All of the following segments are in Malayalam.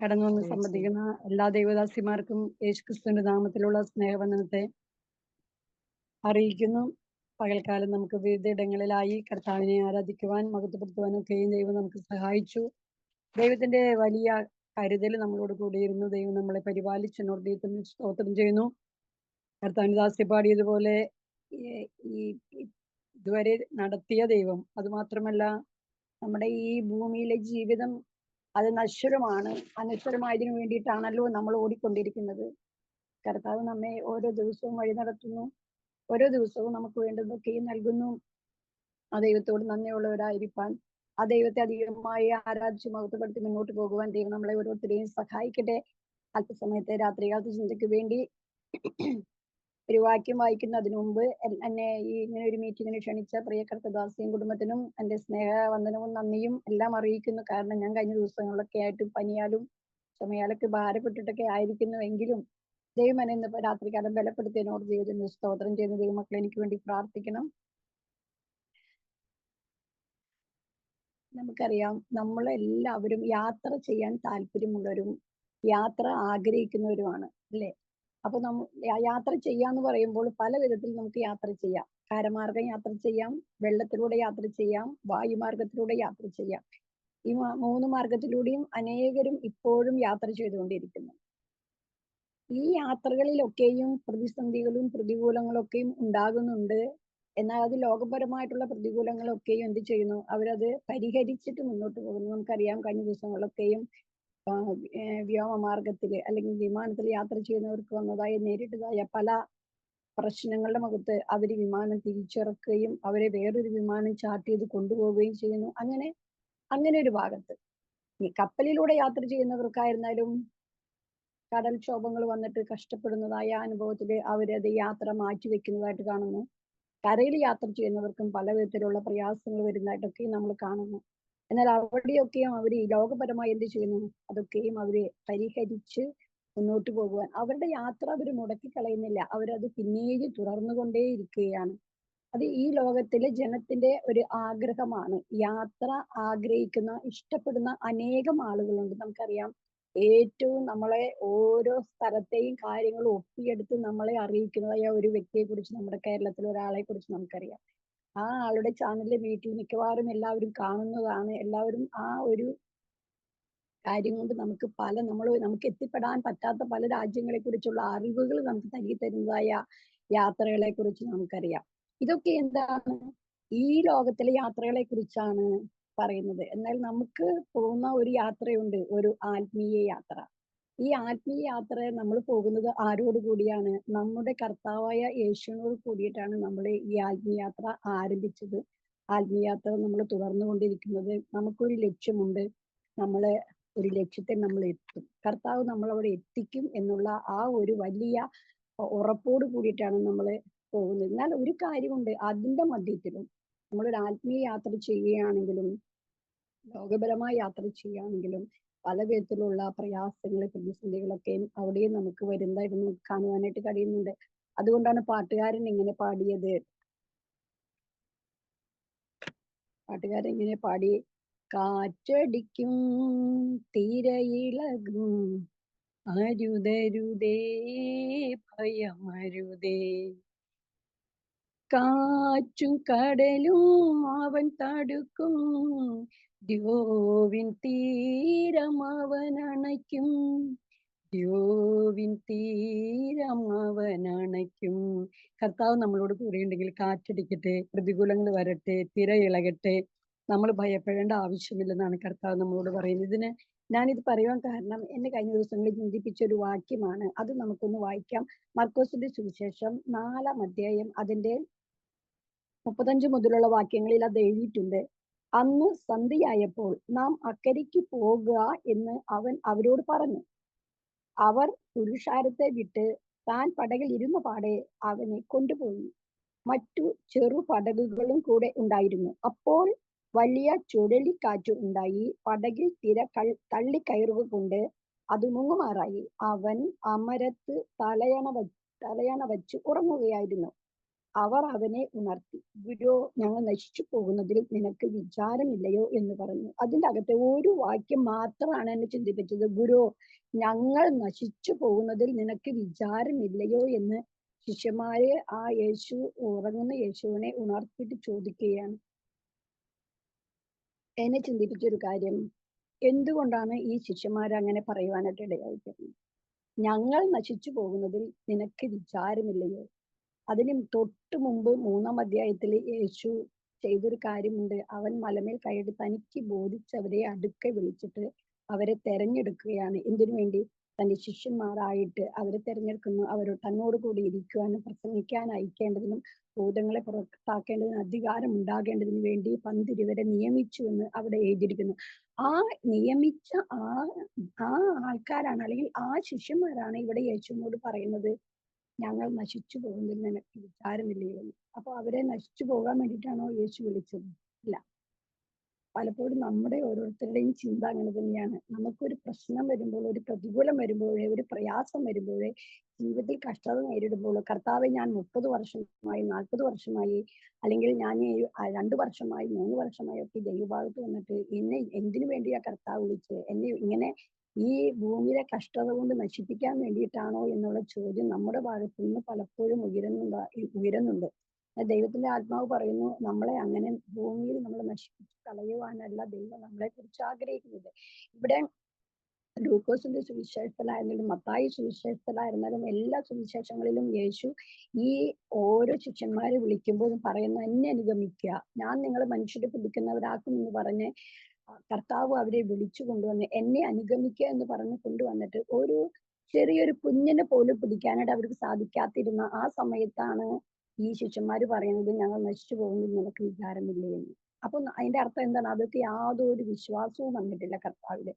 കടന്നു വന്ന് സംബന്ധിക്കുന്ന എല്ലാ ദൈവദാസിമാർക്കും യേശുക്രിസ്തുവിന്റെ നാമത്തിലുള്ള സ്നേഹവന്ദനത്തെ അറിയിക്കുന്നു. പകൽക്കാലം നമുക്ക് വിവിധയിടങ്ങളിലായി കർത്താവിനെ ആരാധിക്കുവാൻ മഹത്വപ്പെടുത്തുവാനും ഒക്കെയും ദൈവം നമുക്ക് സഹായിച്ചു. ദൈവത്തിന്റെ വലിയ കരുതൽ നമ്മളോട് കൂടിയിരുന്നു. ദൈവം നമ്മളെ പരിപാലിച്ചെന്നോട് ദൈവത്തിന് സ്തോത്രം ചെയ്യുന്നു. കർത്താവിന്റെ ദാസി പാടിയതുപോലെ ഈ ഇതുവരെ നടത്തിയ ദൈവം, അതുമാത്രമല്ല നമ്മുടെ ഈ ഭൂമിയിലെ ജീവിതം അത് നശ്വരമാണ്. അനശ്വരമായതിനു വേണ്ടിയിട്ടാണല്ലോ നമ്മൾ ഓടിക്കൊണ്ടിരിക്കുന്നത്. കർത്താവ് നമ്മെ ഓരോ ദിവസവും വഴി നടത്തുന്നു. ഓരോ ദിവസവും നമുക്ക് വേണ്ടതൊക്കെയും നൽകുന്നു. ആ ദൈവത്തോട് നന്ദിയുള്ളവരായിരിക്കാൻ, ആ ദൈവത്തെ അധികമായി ആരാധിച്ച് മഹത്വപ്പെടുത്തി മുന്നോട്ട് പോകുവാൻ ദൈവം നമ്മളെ ഓരോരുത്തരെയും സഹായിക്കട്ടെ. അല്പസമയത്തെ രാത്രികാലത്തെ ചിന്തയ്ക്ക് വേണ്ടി ഒരു വാക്യം വായിക്കുന്നതിന് മുമ്പ് എന്നെ ഈ ഇങ്ങനെ ഒരു മീറ്റിങ്ങിന് ക്ഷണിച്ച പ്രിയ കർത്തദാസിയും കുടുംബത്തിനും എൻ്റെ സ്നേഹവന്ദനവും നന്ദിയും എല്ലാം അറിയിക്കുന്നു. കാരണം ഞാൻ കഴിഞ്ഞ ദിവസങ്ങളിലൊക്കെ ആയിട്ട് പനിയാലും ചുമയാലൊക്കെ ഭാരപ്പെട്ടിട്ടൊക്കെ ആയിരിക്കുന്നുവെങ്കിലും ദൈവം എന്നെ ഇന്ന് രാത്രികാലം ബലപ്പെടുത്തിയതിനോട് ദൈവത്തിന് സ്തോത്രം ചെയ്യുന്ന ദൈവമക്കളെ എനിക്ക് വേണ്ടി പ്രാർത്ഥിക്കണം. നമുക്കറിയാം, നമ്മളെല്ലാവരും യാത്ര ചെയ്യാൻ താല്പര്യമുള്ളവരും യാത്ര ആഗ്രഹിക്കുന്നവരുമാണ്, അല്ലേ? അപ്പൊ യാത്ര ചെയ്യാന്ന് പറയുമ്പോൾ പല വിധത്തിൽ നമുക്ക് യാത്ര ചെയ്യാം. കരമാർഗം യാത്ര ചെയ്യാം, വെള്ളത്തിലൂടെ യാത്ര ചെയ്യാം, വായുമാർഗത്തിലൂടെ യാത്ര ചെയ്യാം. ഈ 3 മാർഗത്തിലൂടെയും അനേകരും ഇപ്പോഴും യാത്ര ചെയ്തുകൊണ്ടിരിക്കുന്നു. ഈ യാത്രകളിലൊക്കെയും പ്രതിസന്ധികളും പ്രതികൂലങ്ങളൊക്കെയും ഉണ്ടാകുന്നുണ്ട്. എന്നാൽ അത് ലോകപരമായിട്ടുള്ള പ്രതികൂലങ്ങളൊക്കെയും എന്ത് ചെയ്യുന്നു? അവരത് പരിഹരിച്ചിട്ട് മുന്നോട്ട് പോകുന്നു. നമുക്കറിയാം, കഴിഞ്ഞ ദിവസങ്ങളിലൊക്കെയും വ്യോമമാർഗത്തില് അല്ലെങ്കിൽ വിമാനത്തിൽ യാത്ര ചെയ്യുന്നവർക്ക് വന്നതായ നേരിട്ടതായ പല പ്രശ്നങ്ങളുടെ മുഖത്ത് അവർ വിമാനം തിരിച്ചിറക്കുകയും അവരെ വേറൊരു വിമാനം ചാർട്ട് ചെയ്ത് കൊണ്ടുപോവുകയും ചെയ്യുന്നു. അങ്ങനെ ഒരു ഭാഗത്ത് ഈ കപ്പലിലൂടെ യാത്ര ചെയ്യുന്നവർക്കായിരുന്നാലും കടൽക്ഷോഭങ്ങൾ വന്നിട്ട് കഷ്ടപ്പെടുന്നതായ അനുഭവത്തില് അവരത് യാത്ര മാറ്റിവെക്കുന്നതായിട്ട് കാണുന്നു. കരയിൽ യാത്ര ചെയ്യുന്നവർക്കും പല വിധത്തിലുള്ള പ്രയാസങ്ങൾ വരുന്നതായിട്ടൊക്കെ നമ്മൾ കാണുന്നു. എന്നാൽ അവിടെയൊക്കെയും അവർ ലോകപരമായി എന്ത് ചെയ്യുന്നു? അതൊക്കെയും അവര് പരിഹരിച്ച് മുന്നോട്ട് പോകുവാൻ അവരുടെ യാത്ര അവർ മുടക്കിക്കളയുന്നില്ല. അവരത് പിന്നീട് തുടർന്നുകൊണ്ടേയിരിക്കുകയാണ്. അത് ഈ ലോകത്തിലെ ജനത്തിന്റെ ഒരു ആഗ്രഹമാണ്. യാത്ര ആഗ്രഹിക്കുന്ന, ഇഷ്ടപ്പെടുന്ന അനേകം ആളുകളുണ്ട്. നമുക്കറിയാം, ഏറ്റവും നമ്മളെ ഓരോ സ്ഥലത്തെയും കാര്യങ്ങൾ ഒപ്പിയെടുത്ത് നമ്മളെ അറിയിക്കുന്നതായ ഒരു വ്യക്തിയെ കുറിച്ച്, നമ്മുടെ കേരളത്തിലെ ഒരാളെ കുറിച്ച് നമുക്കറിയാം. ആ ആളുടെ ചാനലിലെ വീട്ടിൽ മിക്കവാറും എല്ലാവരും കാണുന്നതാണ്. എല്ലാവരും ആ ഒരു കാര്യം കൊണ്ട് നമുക്ക് എത്തിപ്പെടാൻ പറ്റാത്ത പല രാജ്യങ്ങളെ കുറിച്ചുള്ള അറിവുകൾ നമുക്ക് നൽകി തരുന്നതായ യാത്രകളെ കുറിച്ച് നമുക്കറിയാം. ഇതൊക്കെ എന്താണ്? ഈ ലോകത്തിലെ യാത്രകളെ കുറിച്ചാണ് പറയുന്നത്. എന്നാൽ നമുക്ക് പോകുന്ന ഒരു യാത്രയുണ്ട്, ഒരു ആത്മീയ യാത്ര. ഈ ആത്മീയ യാത്ര നമ്മൾ പോകുന്നത് ആരോട് കൂടിയാണ്? നമ്മുടെ കർത്താവായ യേശുവിനോട് കൂടിയിട്ടാണ് നമ്മൾ ഈ ആത്മീയ യാത്ര ആരംഭിച്ചത്. ആത്മീയ യാത്ര നമ്മൾ തുടർന്നുകൊണ്ടിരിക്കുന്നത്. നമുക്കൊരു ലക്ഷ്യമുണ്ട്. നമ്മളെ ഒരു ലക്ഷ്യത്തിൽ നമ്മൾ എത്തും. കർത്താവ് നമ്മളവിടെ എത്തിക്കും എന്നുള്ള ആ ഒരു വലിയ ഉറപ്പോട് കൂടിയിട്ടാണ് നമ്മൾ പോകുന്നത്. എന്നാൽ ഒരു കാര്യമുണ്ട്, അതിന്റെ മധ്യത്തിലും നമ്മളൊരു ആത്മീയ യാത്ര ചെയ്യുകയാണെങ്കിലും ലോകപരമായ യാത്ര ചെയ്യുകയാണെങ്കിലും പല വിധത്തിലുള്ള പ്രയാസങ്ങൾ, പ്രതിസന്ധികളൊക്കെയും അവിടെയും നമുക്ക് വരുന്നതായിട്ട് നമുക്ക് കാണുവാനായിട്ട് കഴിയുന്നുണ്ട്. അതുകൊണ്ടാണ് പാട്ടുകാരൻ ഇങ്ങനെ പാടിയത്. പാട്ടുകാരൻ ഇങ്ങനെ പാടി: കാറ്റടിക്കും തിരയിളകും അരുതരുതേ ഭയമരുതേ, കാറ്റും കടലും അവൻ തടുക്കും, ദ്യോവിൻ തീരം അവൻ അണയ്ക്കും, ദ്യോവിൻ തീരം അവൻ അണയ്ക്കും. കർത്താവ് നമ്മളോട് കൂടെയുണ്ടെങ്കിൽ കാറ്റടിക്കട്ടെ, പ്രതികൂലങ്ങൾ വരട്ടെ, തിര ഇളകട്ടെ, നമ്മൾ ഭയപ്പെടേണ്ട ആവശ്യമില്ലെന്നാണ് കർത്താവ് നമ്മളോട് പറയുന്നത്. ഞാനിത് പറയുവാൻ കാരണം എന്നെ കഴിഞ്ഞ ദിവസങ്ങളിൽ ചിന്തിപ്പിച്ച ഒരു വാക്യമാണ്. അത് നമുക്കൊന്ന് വായിക്കാം. മർക്കോസിന്റെ സുവിശേഷം 4-ാം അധ്യായം അതിന്റെ 35 മുതലുള്ള വാക്യങ്ങളിൽ അത് എഴുതിയിട്ടുണ്ട്. അന്ന് സന്ധ്യയായപ്പോൾ നാം അക്കരയ്ക്ക് പോകുക എന്ന് അവൻ അവരോട് പറഞ്ഞു. അവർ പുരുഷാരത്തെ വിട്ട് താൻ പടകിൽ ഇരുന്ന പാടെ അവനെ കൊണ്ടുപോയി. മറ്റു ചെറു പടകുകളും കൂടെ ഉണ്ടായിരുന്നു. അപ്പോൾ വലിയ ചുഴലിക്കാറ്റ് ഉണ്ടായി. പടകിൽ തിര തള്ളിക്കയറുക കൊണ്ട് അത് മുങ്ങുമാറായി. അവൻ അമരത്ത് തലയണ വച്ച് ഉറങ്ങുകയായിരുന്നു. അവർ അവനെ ഉണർത്തി. ഗുരു, ഞങ്ങൾ നശിച്ചു പോകുന്നതിൽ നിനക്ക് വിചാരമില്ലയോ എന്ന് പറഞ്ഞു. അതിന്റെ അകത്തെ ഒരു വാക്യം മാത്രമാണ് എന്നെ ചിന്തിപ്പിച്ചത്. ഗുരു, ഞങ്ങൾ നശിച്ചു പോകുന്നതിൽ നിനക്ക് വിചാരമില്ലയോ എന്ന് ശിഷ്യന്മാരെ ആ ഉറങ്ങുന്ന യേശുവിനെ ഉണർത്തിയിട്ട് ചോദിക്കുകയാണ്. എന്നെ ചിന്തിപ്പിച്ചൊരു കാര്യം, എന്തുകൊണ്ടാണ് ഈ ശിഷ്യന്മാർ അങ്ങനെ പറയുവാനായിട്ട് ഇടയായിത്തീർന്നത്? ഞങ്ങൾ നശിച്ചു പോകുന്നതിൽ നിനക്ക് വിചാരമില്ലയോ? അതിന് തൊട്ട് മുമ്പ് 3-ാം അധ്യായത്തിൽ യേശു ചെയ്തൊരു കാര്യമുണ്ട്. അവൻ മലമേൽ കയറി തനിക്ക് ബോധിച്ചവരെ അടുക്കെ വിളിച്ചിട്ട് അവരെ തെരഞ്ഞെടുക്കുകയാണ്. എന്തിനു വേണ്ടി? തന്റെ ശിഷ്യന്മാരായിട്ട് അവരെ തെരഞ്ഞെടുക്കുന്നു. തന്നോട് കൂടി ഇരിക്കുവാനും പ്രസംഗിക്കാൻ അയക്കേണ്ടതിനും ഭൂതങ്ങളെ പുറത്താക്കേണ്ടതിന് അധികാരം ഉണ്ടാകേണ്ടതിന് വേണ്ടി 12 നിയമിച്ചു എന്ന് അവിടെ എഴുതിയിരിക്കുന്നു. ആ നിയമിച്ച ആ ആൾക്കാരാണ്, അല്ലെങ്കിൽ ആ ശിഷ്യന്മാരാണ് ഇവിടെ യേശുവിനോട് പറയുന്നത്, ഞങ്ങൾ നശിച്ചു പോകുന്നതിൽ നിനക്ക് വിചാരമില്ലയോ എന്ന്. അപ്പൊ അവരെ നശിച്ചു പോകാൻ വേണ്ടിയിട്ടാണോ യേശു വിളിച്ചത്? അല്ല. പലപ്പോഴും നമ്മുടെ ഓരോരുത്തരുടെയും ചിന്ത അങ്ങനെ തന്നെയാണ്. നമുക്കൊരു പ്രശ്നം വരുമ്പോൾ, ഒരു പ്രതികൂലം വരുമ്പോഴേ, ഒരു പ്രയാസം വരുമ്പോഴേ, ജീവിതത്തിൽ കഷ്ടത നേരിടുമ്പോൾ, കർത്താവെ ഞാൻ 30 വർഷമായി, 40 വർഷമായി, അല്ലെങ്കിൽ ഞാൻ 2 വർഷമായി, 3 വർഷമായി ഒക്കെ ദൈവഭാഗത്ത് വന്നിട്ട് എന്നെ എന്തിനു വേണ്ടിയാ കർത്താവ് വിളിച്ചത്? എന്നെ ഇങ്ങനെ ഈ ഭൂമിയിലെ കഷ്ടത കൊണ്ട് നശിപ്പിക്കാൻ വേണ്ടിയിട്ടാണോ എന്നുള്ള ചോദ്യം നമ്മുടെ ഭാഗത്ത് നിന്ന് പലപ്പോഴും ഉയരുന്നുണ്ട്. ദൈവത്തിന്റെ ആത്മാവ് പറയുന്നു, നമ്മളെ അങ്ങനെ ഭൂമിയിൽ നമ്മൾ നശിപ്പിച്ച് കളയുവാനല്ല ദൈവം നമ്മളെ കുറിച്ച് ആഗ്രഹിക്കുന്നത്. ഇവിടെ ലൂക്കോസിന്റെ സുവിശേഷത്തിലായിരുന്നാലും മത്തായി സുവിശേഷത്തിലായിരുന്നാലും എല്ലാ സുവിശേഷങ്ങളിലും യേശു ഈ ഓരോ ശിഷ്യന്മാരെ വിളിക്കുമ്പോഴും പറയുന്ന, എന്നെ അനുഗമിക്കുക, ഞാൻ നിങ്ങളെ മനുഷ്യരെ പിടിക്കുന്നവരാക്കും എന്ന് പറഞ്ഞ് കർത്താവ് അവരെ വിളിച്ചു കൊണ്ടുവന്ന് എന്നെ അനുഗമിക്കുക എന്ന് പറഞ്ഞ് കൊണ്ടുവന്നിട്ട് ഒരു ചെറിയൊരു കുഞ്ഞിനെ പോലും പിടിക്കാനായിട്ട് അവർക്ക് സാധിക്കാതിരുന്ന ആ സമയത്താണ് ഈ ശിഷ്യന്മാര് പറയുന്നത്, ഞങ്ങൾ നശിച്ചു പോകുന്നത് നിനക്ക് വിചാരമില്ലേ എന്ന്. അപ്പൊ അതിന്റെ അർത്ഥം എന്താണ്? അതൊക്കെ യാതൊരു വിശ്വാസവും വന്നിട്ടില്ല കർത്താവില്.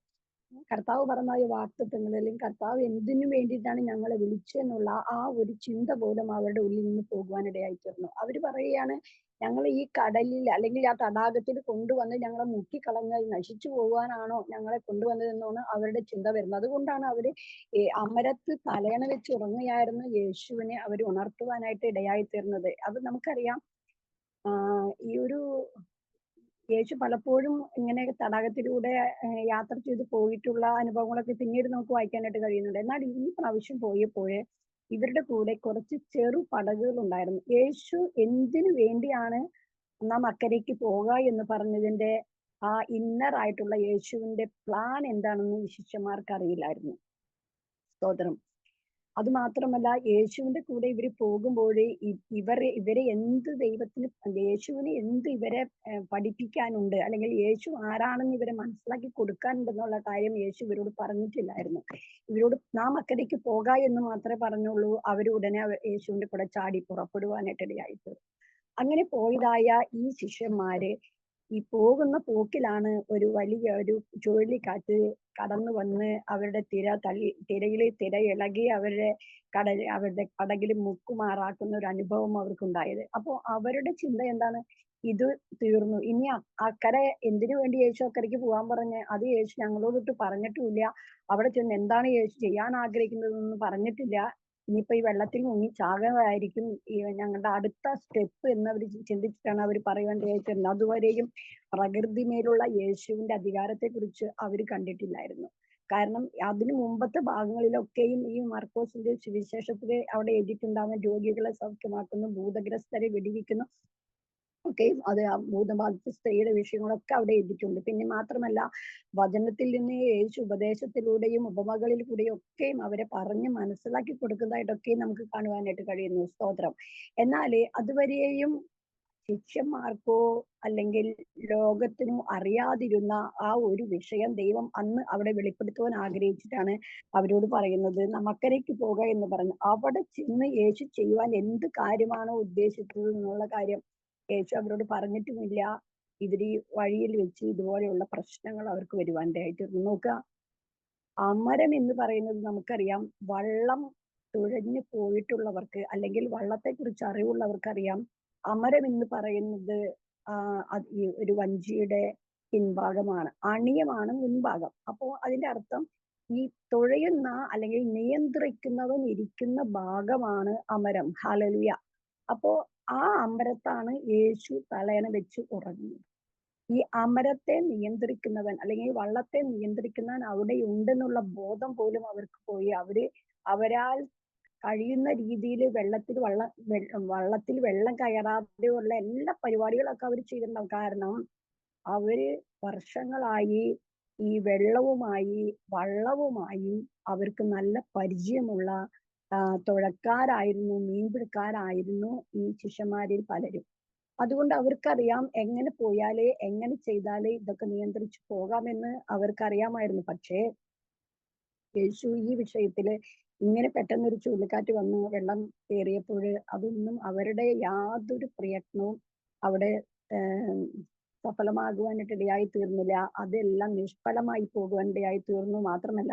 കർത്താവ് പറഞ്ഞ ഈ വാക്തത്വങ്ങളിലും കർത്താവ് എന്തിനു വേണ്ടിയിട്ടാണ് ഞങ്ങളെ വിളിച്ചെന്നുള്ള ആ ഒരു ചിന്ത പോലും അവരുടെ ഉള്ളിൽ നിന്ന് പോകുവാനിടയായി തീർന്നു. അവര് പറയുകയാണ്, ഞങ്ങൾ ഈ കടലിൽ അല്ലെങ്കിൽ ആ തടാകത്തിൽ കൊണ്ടുവന്ന് ഞങ്ങളെ മുക്കിക്കളഞ്ഞാൽ നശിച്ചു പോകാനാണോ ഞങ്ങളെ കൊണ്ടുവന്നതെന്നാണ് അവരുടെ ചിന്ത വരുന്നത്. അതുകൊണ്ടാണ് അവര് അമരത്ത് തലയണ വെച്ച് ഉറങ്ങുകയായിരുന്ന യേശുവിനെ അവർ ഉണർത്തുവാനായിട്ട് ഇടയായി തീർന്നത്. അത് നമുക്കറിയാം. ഈ ഒരു യേശു പലപ്പോഴും ഇങ്ങനെ തടാകത്തിലൂടെ യാത്ര ചെയ്ത് പോയിട്ടുള്ള അനുഭവങ്ങളൊക്കെ പിന്നീട് നമുക്ക് വായിക്കാനായിട്ട് കഴിയുന്നുണ്ട്. എന്നാൽ ഈ പ്രാവശ്യം പോയപ്പോൾ ഇവരുടെ കൂടെ കുറച്ച് ചെറു പടകുകൾ ഉണ്ടായിരുന്നു. യേശു എന്തിനു വേണ്ടിയാണ് നാം അക്കരയ്ക്ക് പോകുക എന്ന് പറഞ്ഞതിന്റെ ആ ഇന്നർ ആയിട്ടുള്ള യേശുവിന്റെ പ്ലാൻ എന്താണെന്ന് ഈ ശിഷ്യന്മാർക്ക് അറിയില്ലായിരുന്നു. സ്തോത്രം. അത് മാത്രമല്ല, യേശുവിന്റെ കൂടെ ഇവര് പോകുമ്പോഴേ ഇവരെ യേശുവിന് എന്ത് ഇവരെ പഠിപ്പിക്കാനുണ്ട്, അല്ലെങ്കിൽ യേശു ആരാണെന്ന് ഇവരെ മനസ്സിലാക്കി കൊടുക്കാനുണ്ടെന്നുള്ള കാര്യം യേശു ഇവരോട് പറഞ്ഞിട്ടില്ലായിരുന്നു. ഇവരോട് നാം അക്കരയ്ക്ക് പോക എന്ന് മാത്രമേ പറഞ്ഞുള്ളൂ. അവരുടനെ യേശുവിന്റെ കൂടെ ചാടി പുറപ്പെടുവാനായിട്ട് ഇടയായിത്തീർന്നു. അങ്ങനെ പോയതായ ഈ ശിഷ്യന്മാര് ഈ പോകുന്ന പോക്കിലാണ് ഒരു വലിയ ഒരു ചുഴലിക്കാറ്റ് കടന്നു വന്ന് അവരുടെ തിര ഇളകി അവരുടെ പടകിൽ മുക്കുമാറാക്കുന്ന ഒരു അനുഭവം അവർക്കുണ്ടായത്. അപ്പൊ അവരുടെ ചിന്ത എന്താണ്? ഇത് തീർന്നു, ഇനി അക്കരെ എന്തിനു വേണ്ടി യേശു അക്കരയ്ക്ക് പോകാൻ പറഞ്ഞ്? അത് യേശു ഞങ്ങളോടിട്ട് പറഞ്ഞിട്ടുമില്ല. അവിടെ ചെന്ന് എന്താണ് യേശു ചെയ്യാൻ ആഗ്രഹിക്കുന്നതെന്ന് പറഞ്ഞിട്ടില്ല. ഇനിയിപ്പോ ഈ വെള്ളത്തിൽ മുങ്ങി ചാകുന്നതായിരിക്കും ഈ ഞങ്ങളുടെ അടുത്ത സ്റ്റെപ്പ് എന്നവർ ചിന്തിച്ചിട്ടാണ് അവർ പറയുവാൻ വിചാരിച്ചിരുന്നത്. അതുവരെയും പ്രകൃതി മേലുള്ള യേശുവിന്റെ അധികാരത്തെ കുറിച്ച് അവർ കണ്ടിട്ടില്ലായിരുന്നു. കാരണം അതിനു മുമ്പത്തെ ഭാഗങ്ങളിലൊക്കെയും ഈ മർക്കോസിന്റെ സുവിശേഷത്തില് അവിടെ എഴുതിയിട്ടുണ്ടാകുന്ന രോഗികളെ സൗഖ്യമാക്കുന്നു, ഭൂതഗ്രസ്തരെ വെടിവെക്കുന്നു ഒക്കെയും അത് ആ ഭൂതബാധിത സ്ത്രീയുടെ വിഷയങ്ങളൊക്കെ അവിടെ എഴുതിയിട്ടുണ്ട്. പിന്നെ മാത്രമല്ല, വചനത്തിൽ നിന്ന് യേശു ഉപദേശത്തിലൂടെയും ഉപമകളിൽ കൂടെയും ഒക്കെയും അവരെ പറഞ്ഞ് മനസ്സിലാക്കി കൊടുക്കുന്നതായിട്ടൊക്കെയും നമുക്ക് കാണുവാനായിട്ട് കഴിയുന്നു. സ്തോത്രം. എന്നാല് അതുവരെയും ശിഷ്യന്മാർക്കോ അല്ലെങ്കിൽ ലോകത്തിനോ അറിയാതിരുന്ന ആ ഒരു വിഷയം ദൈവം അന്ന് അവിടെ വെളിപ്പെടുത്തുവാൻ ആഗ്രഹിച്ചിട്ടാണ് അവരോട് പറയുന്നത്, നമുക്കരയ്ക്ക് പോക എന്ന് പറഞ്ഞു. അവിടെ ചെന്ന് യേശു ചെയ്യുവാൻ എന്ത് കാര്യമാണോ ഉദ്ദേശിച്ചത് എന്നുള്ള കാര്യം യേശു അവരോട് പറഞ്ഞിട്ടുമില്ല. ഇവര് വഴിയിൽ വെച്ച് ഇതുപോലെയുള്ള പ്രശ്നങ്ങൾ അവർക്ക് വരുവാനായിട്ട് നോക്കുക. അമരം എന്ന് പറയുന്നത് നമുക്കറിയാം, വള്ളം തുഴഞ്ഞു പോയിട്ടുള്ളവർക്ക് അല്ലെങ്കിൽ വള്ളത്തെ കുറിച്ച് അറിവുള്ളവർക്കറിയാം, അമരം എന്ന് പറയുന്നത് ഈ ഒരു വഞ്ചിയുടെ പിൻഭാഗമാണ്, അണിയമാണ് മുൻഭാഗം. അപ്പോ അതിന്റെ അർത്ഥം ഈ തുഴയുന്ന അല്ലെങ്കിൽ നിയന്ത്രിക്കുന്നവൻ ഇരിക്കുന്ന ഭാഗമാണ് അമരം. ഹല്ലേലൂയ. അപ്പോ ആ അമരത്താണ് യേശു തലയണ വെച്ച് ഉറങ്ങുന്നത്. ഈ അമരത്തെ നിയന്ത്രിക്കുന്നവൻ അല്ലെങ്കിൽ വള്ളത്തെ നിയന്ത്രിക്കുന്നവൻ അവിടെ ഉണ്ടെന്നുള്ള ബോധം പോലും അവർക്ക് പോയി. അവരാൽ കഴിയുന്ന രീതിയിൽ വള്ളത്തിൽ വെള്ളം കയറാതെയുള്ള എല്ലാ പരിപാടികളൊക്കെ അവർ ചെയ്തിട്ടുണ്ടാവും. കാരണം അവര് വർഷങ്ങളായി ഈ വെള്ളവുമായി വള്ളവുമായി അവർക്ക് നല്ല പരിചയമുള്ള തുഴക്കാരായിരുന്നു, മീൻപിടുക്കാരായിരുന്നു ഈ ശിഷ്യന്മാരിൽ പലരും. അതുകൊണ്ട് അവർക്കറിയാം എങ്ങനെ പോയാലേ എങ്ങനെ ചെയ്താലേ ഇതൊക്കെ നിയന്ത്രിച്ചു പോകാമെന്ന് അവർക്കറിയാമായിരുന്നു. പക്ഷേ യേശു ഈ വിഷയത്തില് ഇങ്ങനെ പെട്ടെന്നൊരു ചുഴലിക്കാറ്റ് വന്ന് വെള്ളം കയറിയപ്പോൾ അതൊന്നും അവരുടെ യാതൊരു പ്രയത്നവും അവിടെ സഫലമാകുവാനായിട്ട് ഇടയായി തീർന്നില്ല. അതെല്ലാം നിഷ്ഫലമായി പോകുവാനിടയായി തീർന്നു. മാത്രമല്ല